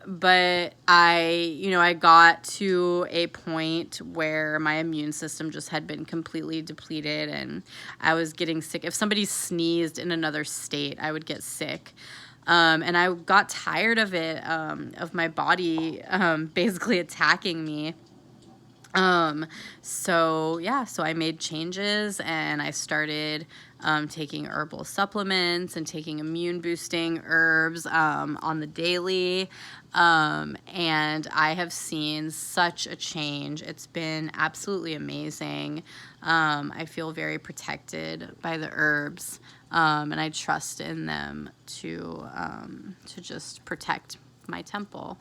But I got to a point where my immune system just had been completely depleted, and I was getting sick. If somebody sneezed in another state, I would get sick. And I got tired of it, of my body basically attacking me. So I made changes, and I started taking herbal supplements and taking immune boosting herbs on the daily. And I have seen such a change. It's been absolutely amazing. I feel very protected by the herbs, and I trust in them to just protect my temple.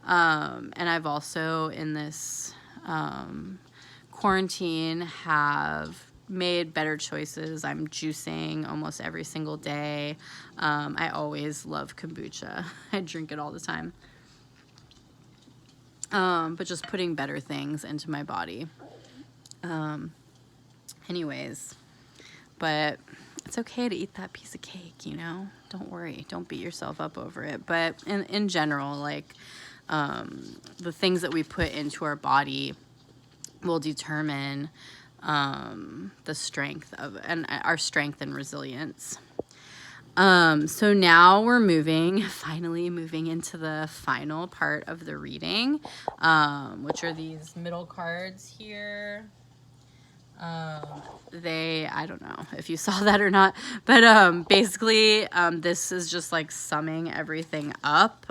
And I've also, in this quarantine, have made better choices. I'm juicing almost every single day. I always love kombucha. I drink it all the time. But just putting better things into my body. Anyways, but it's okay to eat that piece of cake, you know? Don't worry. Don't beat yourself up over it. But in general, like, the things that we put into our body will determine the strength of, and our strength and resilience. So now we're finally moving into the final part of the reading, which are these middle cards here. I don't know if you saw that or not, but basically this is just like summing everything up.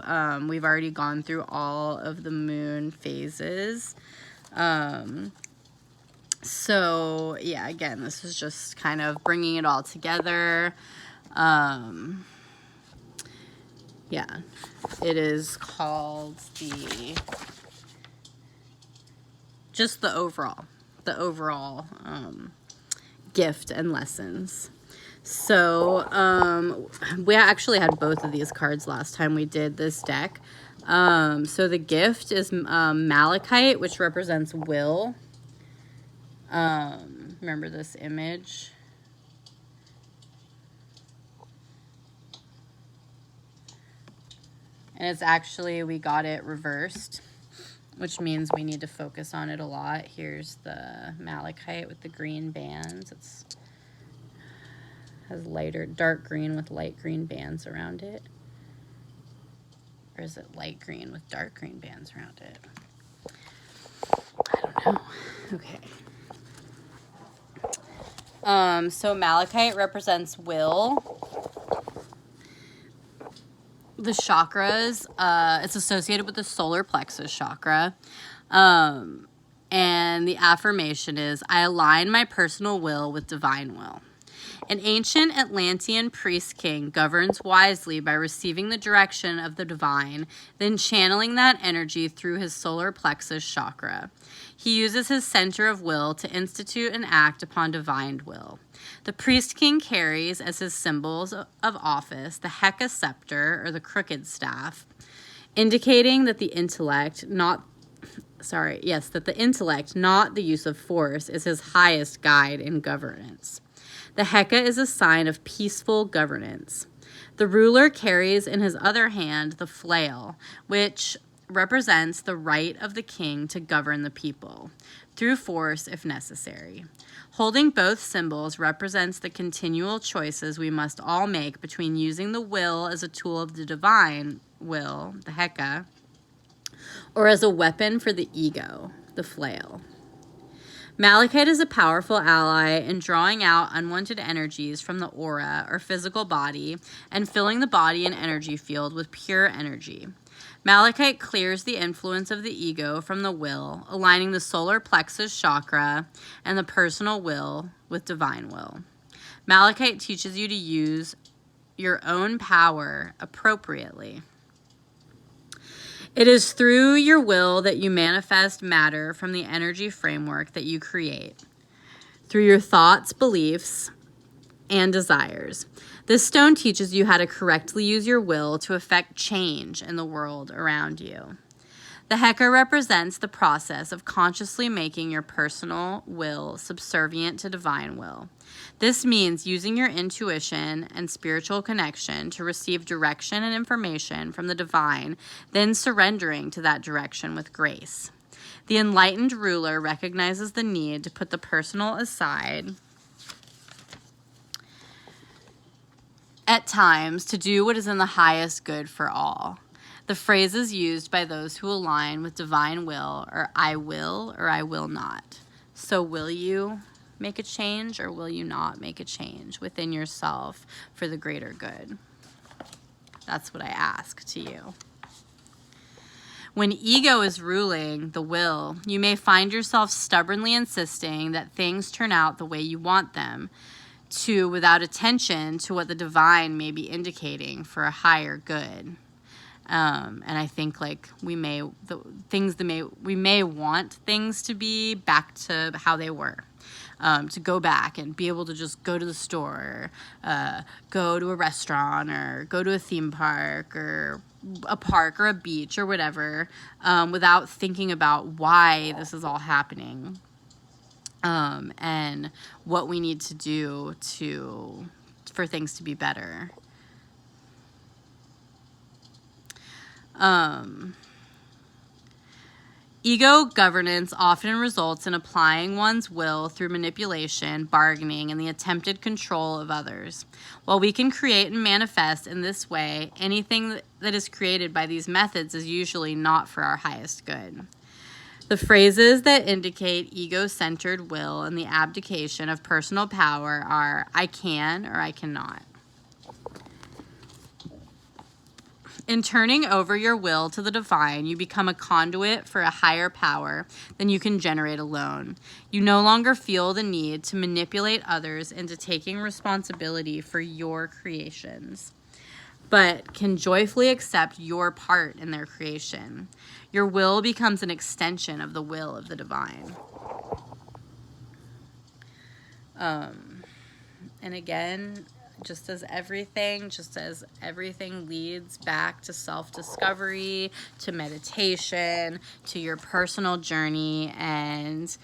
We've already gone through all of the moon phases. So yeah, again, this is just kind of bringing it all together. Yeah, it is called the overall gift and lessons. So we actually had both of these cards last time we did this deck. So the gift is malachite, which represents will. Remember this image? And it's actually, we got it reversed, which means we need to focus on it a lot. Here's the malachite with the green bands. It's has dark green with light green bands around it. Or is it light green with dark green bands around it? I don't know. Okay. So malachite represents will. The chakras, it's associated with the solar plexus chakra. And the affirmation is, I align my personal will with divine will. An ancient Atlantean priest king governs wisely by receiving the direction of the divine, then channeling that energy through his solar plexus chakra. He uses his center of will to institute and act upon divine will. The priest king carries as his symbols of office the Heka scepter, or the crooked staff, indicating that the intellect, not the use of force, is his highest guide in governance. The Heka is a sign of peaceful governance. The ruler carries in his other hand the flail, which represents the right of the king to govern the people, through force if necessary. Holding both symbols represents the continual choices we must all make between using the will as a tool of the divine will, the Heka, or as a weapon for the ego, the flail. Malachite is a powerful ally in drawing out unwanted energies from the aura or physical body and filling the body and energy field with pure energy. Malachite clears the influence of the ego from the will, aligning the solar plexus chakra and the personal will with divine will. Malachite teaches you to use your own power appropriately. It is through your will that you manifest matter from the energy framework that you create, through your thoughts, beliefs, and desires. This stone teaches you how to correctly use your will to affect change in the world around you. The Heka represents the process of consciously making your personal will subservient to divine will. This means using your intuition and spiritual connection to receive direction and information from the divine, then surrendering to that direction with grace. The enlightened ruler recognizes the need to put the personal aside at times to do what is in the highest good for all. The phrases used by those who align with divine will are I will or I will not. So will you make a change or will you not make a change within yourself for the greater good? That's what I ask to you. When ego is ruling the will, you may find yourself stubbornly insisting that things turn out the way you want them to, without attention to what the divine may be indicating for a higher good. And I think like we may want things to be back to how they were, to go back and be able to just go to the store, go to a restaurant, or go to a theme park, or a park or a beach or whatever, without thinking about why this is all happening, and what we need to do for things to be better. Ego governance often results in applying one's will through manipulation, bargaining, and the attempted control of others. While we can create and manifest in this way, anything that is created by these methods is usually not for our highest good. The phrases that indicate ego-centered will and the abdication of personal power are I can or I cannot. In turning over your will to the divine, you become a conduit for a higher power than you can generate alone. You no longer feel the need to manipulate others into taking responsibility for your creations, but can joyfully accept your part in their creation. Your will becomes an extension of the will of the divine. And again, just as everything leads back to self-discovery, to meditation, to your personal journey, and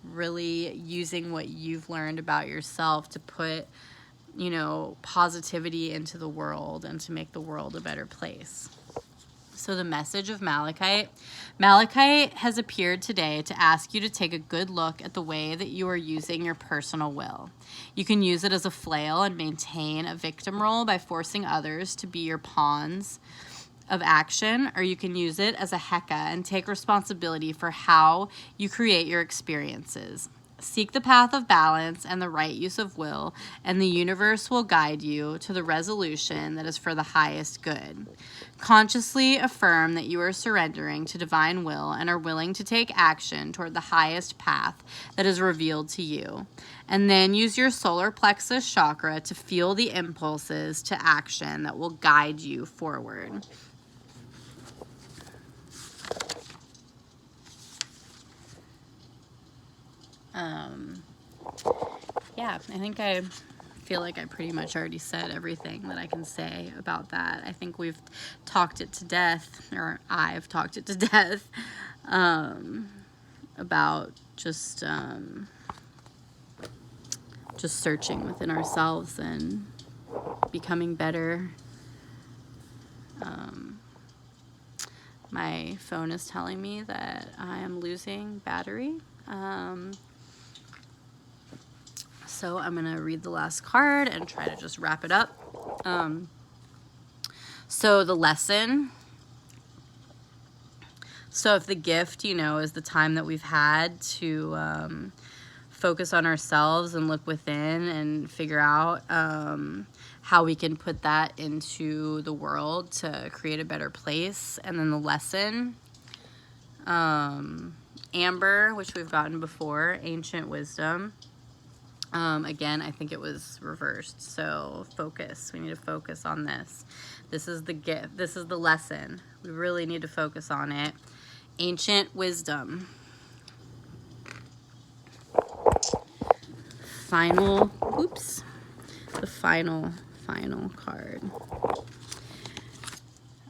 really using what you've learned about yourself to put, you know, positivity into the world and to make the world a better place. So the message of Malachite. Malachite has appeared today to ask you to take a good look at the way that you are using your personal will. You can use it as a flail and maintain a victim role by forcing others to be your pawns of action, or you can use it as a Heka and take responsibility for how you create your experiences. Seek the path of balance and the right use of will, and the universe will guide you to the resolution that is for the highest good. Consciously affirm that you are surrendering to divine will and are willing to take action toward the highest path that is revealed to you. And then use your solar plexus chakra to feel the impulses to action that will guide you forward. Yeah, I feel like I pretty much already said everything that I can say about that. I think we've talked it to death, or I've talked it to death, about just searching within ourselves and becoming better. My phone is telling me that I am losing battery. So I'm going to read the last card and try to just wrap it up. So the lesson. So if the gift, you know, is the time that we've had to focus on ourselves and look within and figure out how we can put that into the world to create a better place. And then the lesson, Amber, which we've gotten before, ancient wisdom. Again, I think it was reversed. So focus. We need to focus on this. This is the gift. This is the lesson. We really need to focus on it. Ancient wisdom. The final card.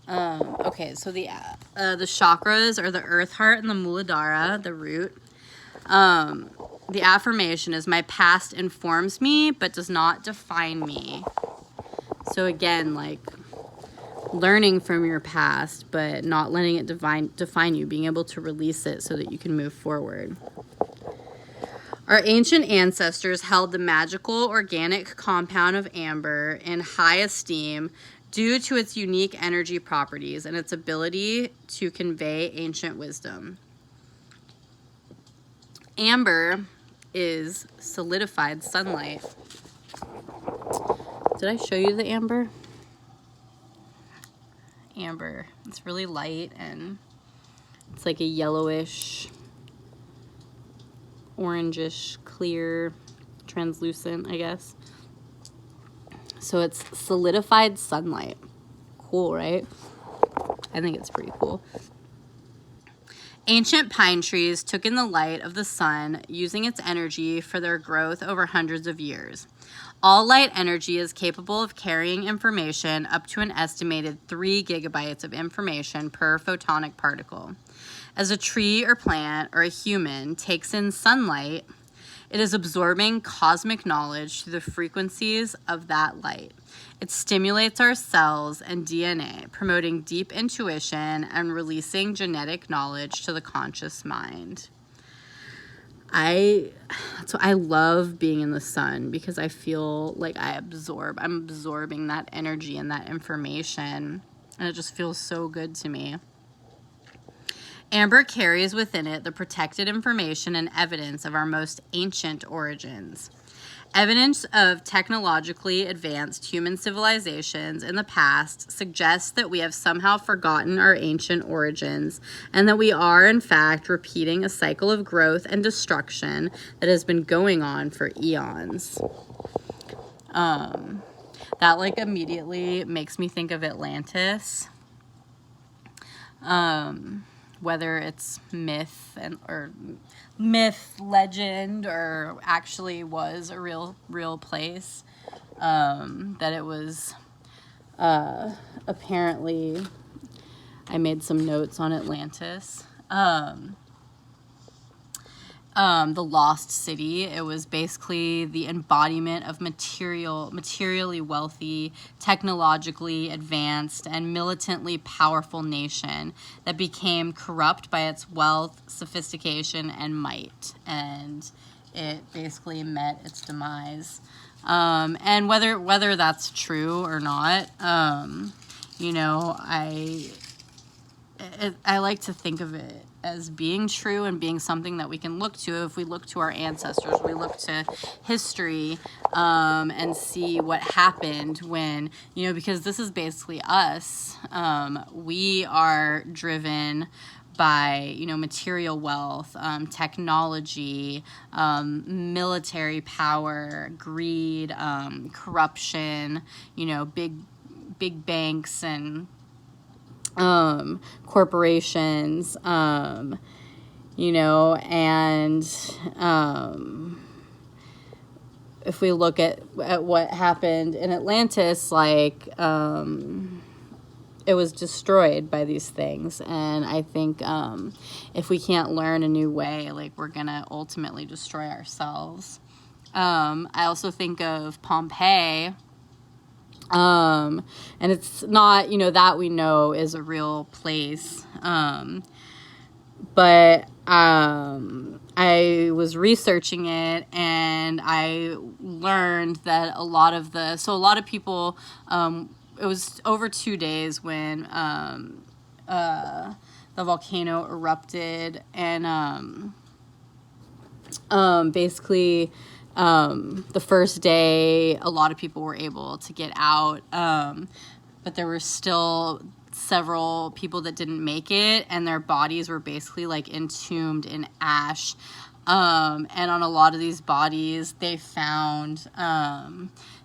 Okay, so the chakras are the earth heart and the muladhara, the root. The affirmation is, my past informs me but does not define me. So again, like learning from your past but not letting it define you, being able to release it so that you can move forward. Our ancient ancestors held the magical organic compound of amber in high esteem due to its unique energy properties and its ability to convey ancient wisdom. Amber is solidified sunlight. Did I show you the amber? Amber. It's really light and it's like a yellowish, orangish, clear, translucent, I guess. So it's solidified sunlight. Cool, right? I think it's pretty cool. Ancient pine trees took in the light of the sun, using its energy for their growth over hundreds of years. All light energy is capable of carrying information up to an estimated 3 gigabytes of information per photonic particle. As a tree or plant or a human takes in sunlight, it is absorbing cosmic knowledge through the frequencies of that light. It stimulates our cells and DNA, promoting deep intuition and releasing genetic knowledge to the conscious mind. I love being in the sun because I feel like I'm absorbing that energy and that information, and it just feels so good to me. Amber carries within it the protected information and evidence of our most ancient origins. Evidence of technologically advanced human civilizations in the past suggests that we have somehow forgotten our ancient origins and that we are, in fact, repeating a cycle of growth and destruction that has been going on for eons. That like immediately makes me think of Atlantis. whether it's myth, legend, or actually was a real place. That it was apparently, I made some notes on Atlantis. The lost city. It was basically the embodiment of materially wealthy, technologically advanced, and militantly powerful nation that became corrupt by its wealth, sophistication, and might. And it basically met its demise. And whether that's true or not, you know, I like to think of it as being true and being something that we can look to. If we look to our ancestors, we look to history, and see what happened when, you know, because this is basically us. We are driven by, you know, material wealth, technology, military power, greed, corruption, you know, big banks and corporations, you know, and if we look at what happened in Atlantis, like, it was destroyed by these things. And I think if we can't learn a new way, like, we're gonna ultimately destroy ourselves. I also think of Pompeii. And it's not, you know, that we know is a real place. But I was researching it, and I learned that a lot of people, it was over 2 days when the volcano erupted, and basically the first day a lot of people were able to get out, but there were still several people that didn't make it, and their bodies were basically like entombed in ash. And on a lot of these bodies they found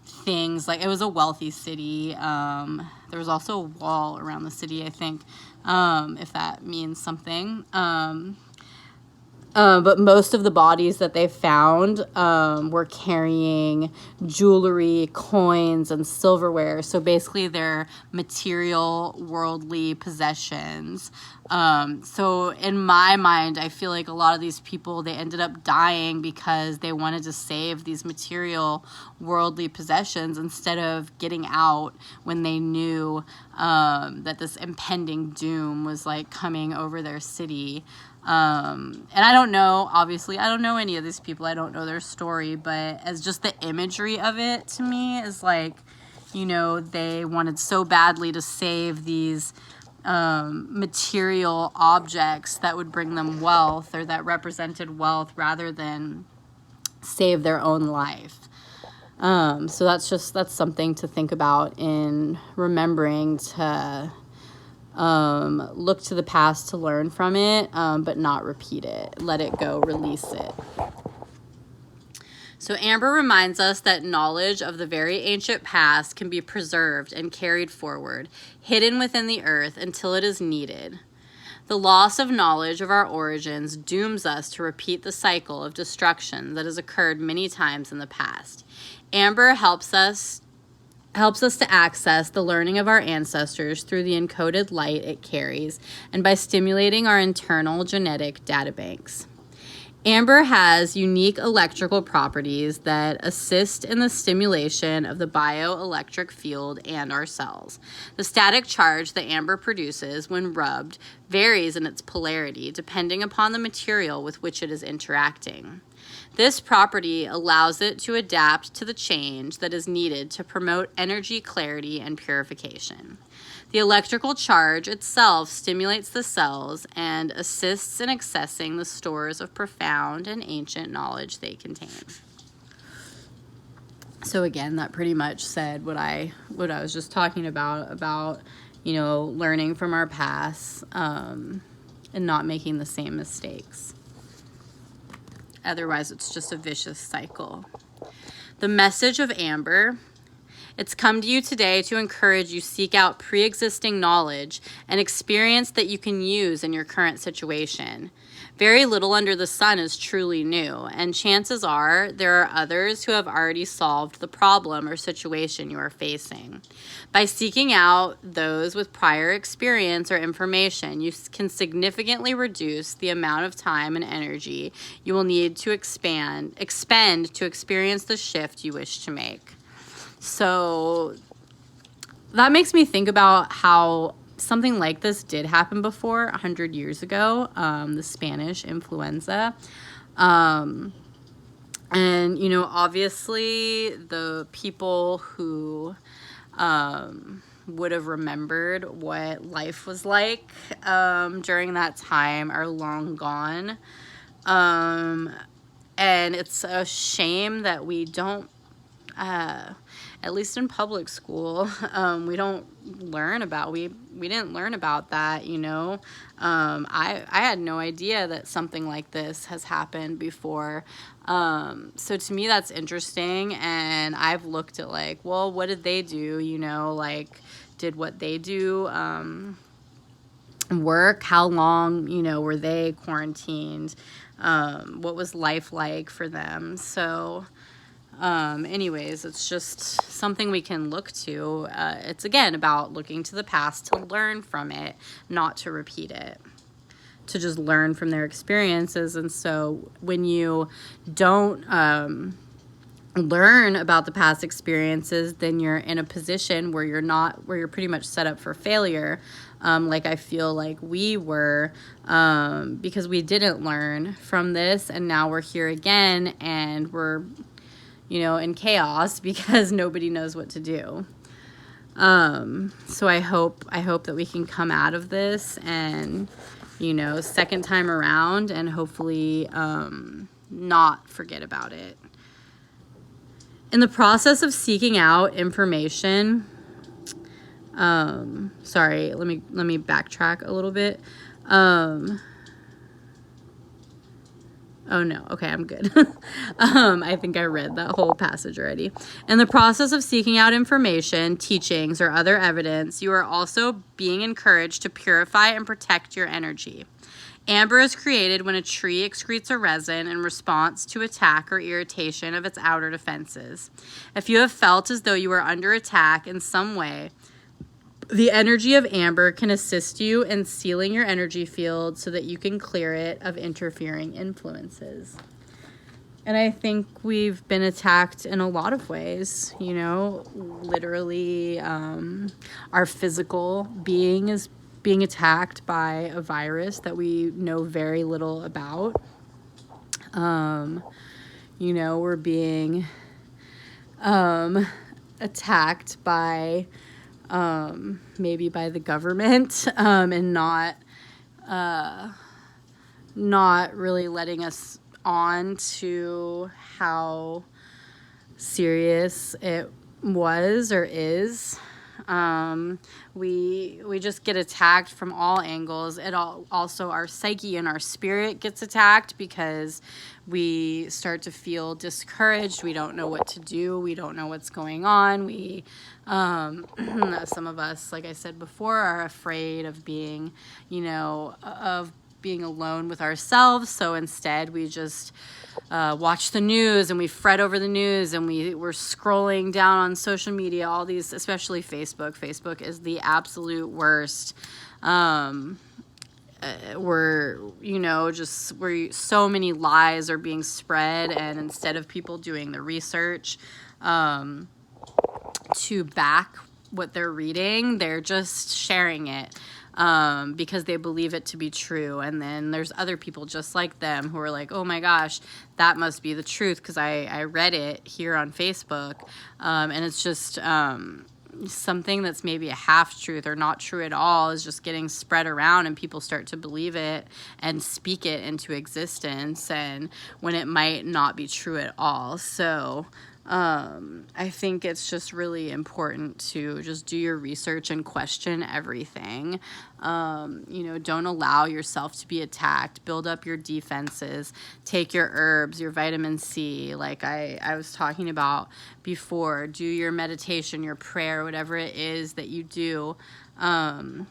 things like, it was a wealthy city. There was also a wall around the city, I think, if that means something. But most of the bodies that they found were carrying jewelry, coins, and silverware. So basically they're material, worldly possessions. So in my mind, I feel like a lot of these people, they ended up dying because they wanted to save these material, worldly possessions instead of getting out when they knew that this impending doom was like coming over their city. And I don't know, obviously, I don't know any of these people. I don't know their story, but as just the imagery of it to me is like, you know, they wanted so badly to save these material objects that would bring them wealth, or that represented wealth, rather than save their own life. So that's something to think about in remembering to look to the past to learn from it, but not repeat it. Let it go, release it. So Amber reminds us that knowledge of the very ancient past can be preserved and carried forward, hidden within the earth until it is needed. The loss of knowledge of our origins dooms us to repeat the cycle of destruction that has occurred many times in the past. Amber helps us to access the learning of our ancestors through the encoded light it carries, and by stimulating our internal genetic databanks. Amber has unique electrical properties that assist in the stimulation of the bioelectric field and our cells. The static charge that amber produces when rubbed varies in its polarity depending upon the material with which it is interacting. This property allows it to adapt to the change that is needed to promote energy clarity and purification. The electrical charge itself stimulates the cells and assists in accessing the stores of profound and ancient knowledge they contain. So again, that pretty much said what I was just talking about, you know, learning from our past, and not making the same mistakes. Otherwise, it's just a vicious cycle. The message of Amber It's come to you today to encourage you seek out pre-existing knowledge and experience that you can use in your current situation. Very little under the sun is truly new, and chances are there are others who have already solved the problem or situation you are facing. By seeking out those with prior experience or information, you can significantly reduce the amount of time and energy you will need to expend to experience the shift you wish to make. So that makes me think about how something like this did happen before 100 years ago, the Spanish influenza. And, obviously the people who would have remembered what life was like during that time are long gone. And it's a shame that we don't, at least in public school, we don't learn about, we didn't learn about that, I had no idea that something like this has happened before. So to me, that's interesting. And I've looked at what did they do? Did what they do, work? How long, were they quarantined? What was life like for them? So, anyways, it's just something we can look to. It's again about looking to the past to learn from it, not to repeat it, to just learn from their experiences. And so when you don't learn about the past experiences, then you're in a position where you're pretty much set up for failure. Like I feel like we were, because we didn't learn from this, and now we're here again, and we're in chaos because nobody knows what to do. So I hope that we can come out of this and, second time around, and hopefully not forget about it. In the process of seeking out information, sorry, let me backtrack a little bit. Oh no, okay, I'm good. I think I read that whole passage already. In the process of seeking out information, teachings, or other evidence, you are also being encouraged to purify and protect your energy. Amber is created when a tree excretes a resin in response to attack or irritation of its outer defenses. If you have felt as though you are under attack in some way, the energy of amber can assist you in sealing your energy field so that you can clear it of interfering influences. And I think we've been attacked in a lot of ways, literally our physical being is being attacked by a virus that we know very little about. We're being attacked by maybe by the government, and not really letting us on to how serious it was or is. We just get attacked from all angles. It also our psyche and our spirit gets attacked because we start to feel discouraged. We don't know what to do. We don't know what's going on. We some of us, like I said before, are afraid of being, of being alone with ourselves. So instead we just watch the news, and we fret over the news, and we're scrolling down on social media, all these, especially Facebook. Facebook is the absolute worst. Where so many lies are being spread, and instead of people doing the research to back what they're reading, they're just sharing it because they believe it to be true. And then there's other people just like them who are like, oh my gosh, that must be the truth because I read it here on Facebook. And it's just something that's maybe a half truth or not true at all is just getting spread around, and people start to believe it and speak it into existence, and when it might not be true at all. So I think it's just really important to just do your research and question everything. You know, don't allow yourself to be attacked. Build up your defenses. Take your herbs, your vitamin C, like I was talking about before. Do your meditation, your prayer, whatever it is that you do, to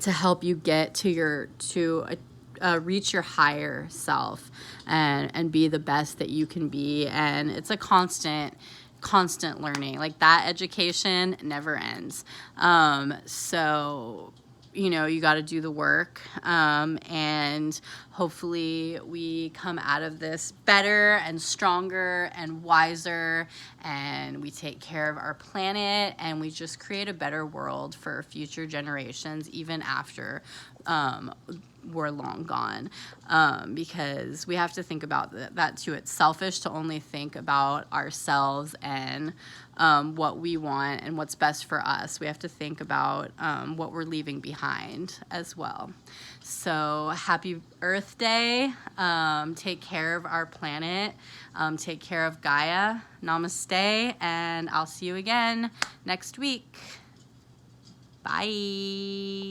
help you get to reach your higher self and be the best that you can be. And it's a constant learning. Like, that education never ends. So you know, you got to do the work, and hopefully we come out of this better and stronger and wiser, and we take care of our planet, and we just create a better world for future generations, even after we're long gone, because we have to think about that too. It's selfish to only think about ourselves and what we want and what's best for us. We have to think about what we're leaving behind as well. So happy Earth Day. Take care of our planet. Take care of Gaia. Namaste, and I'll see you again next week. Bye.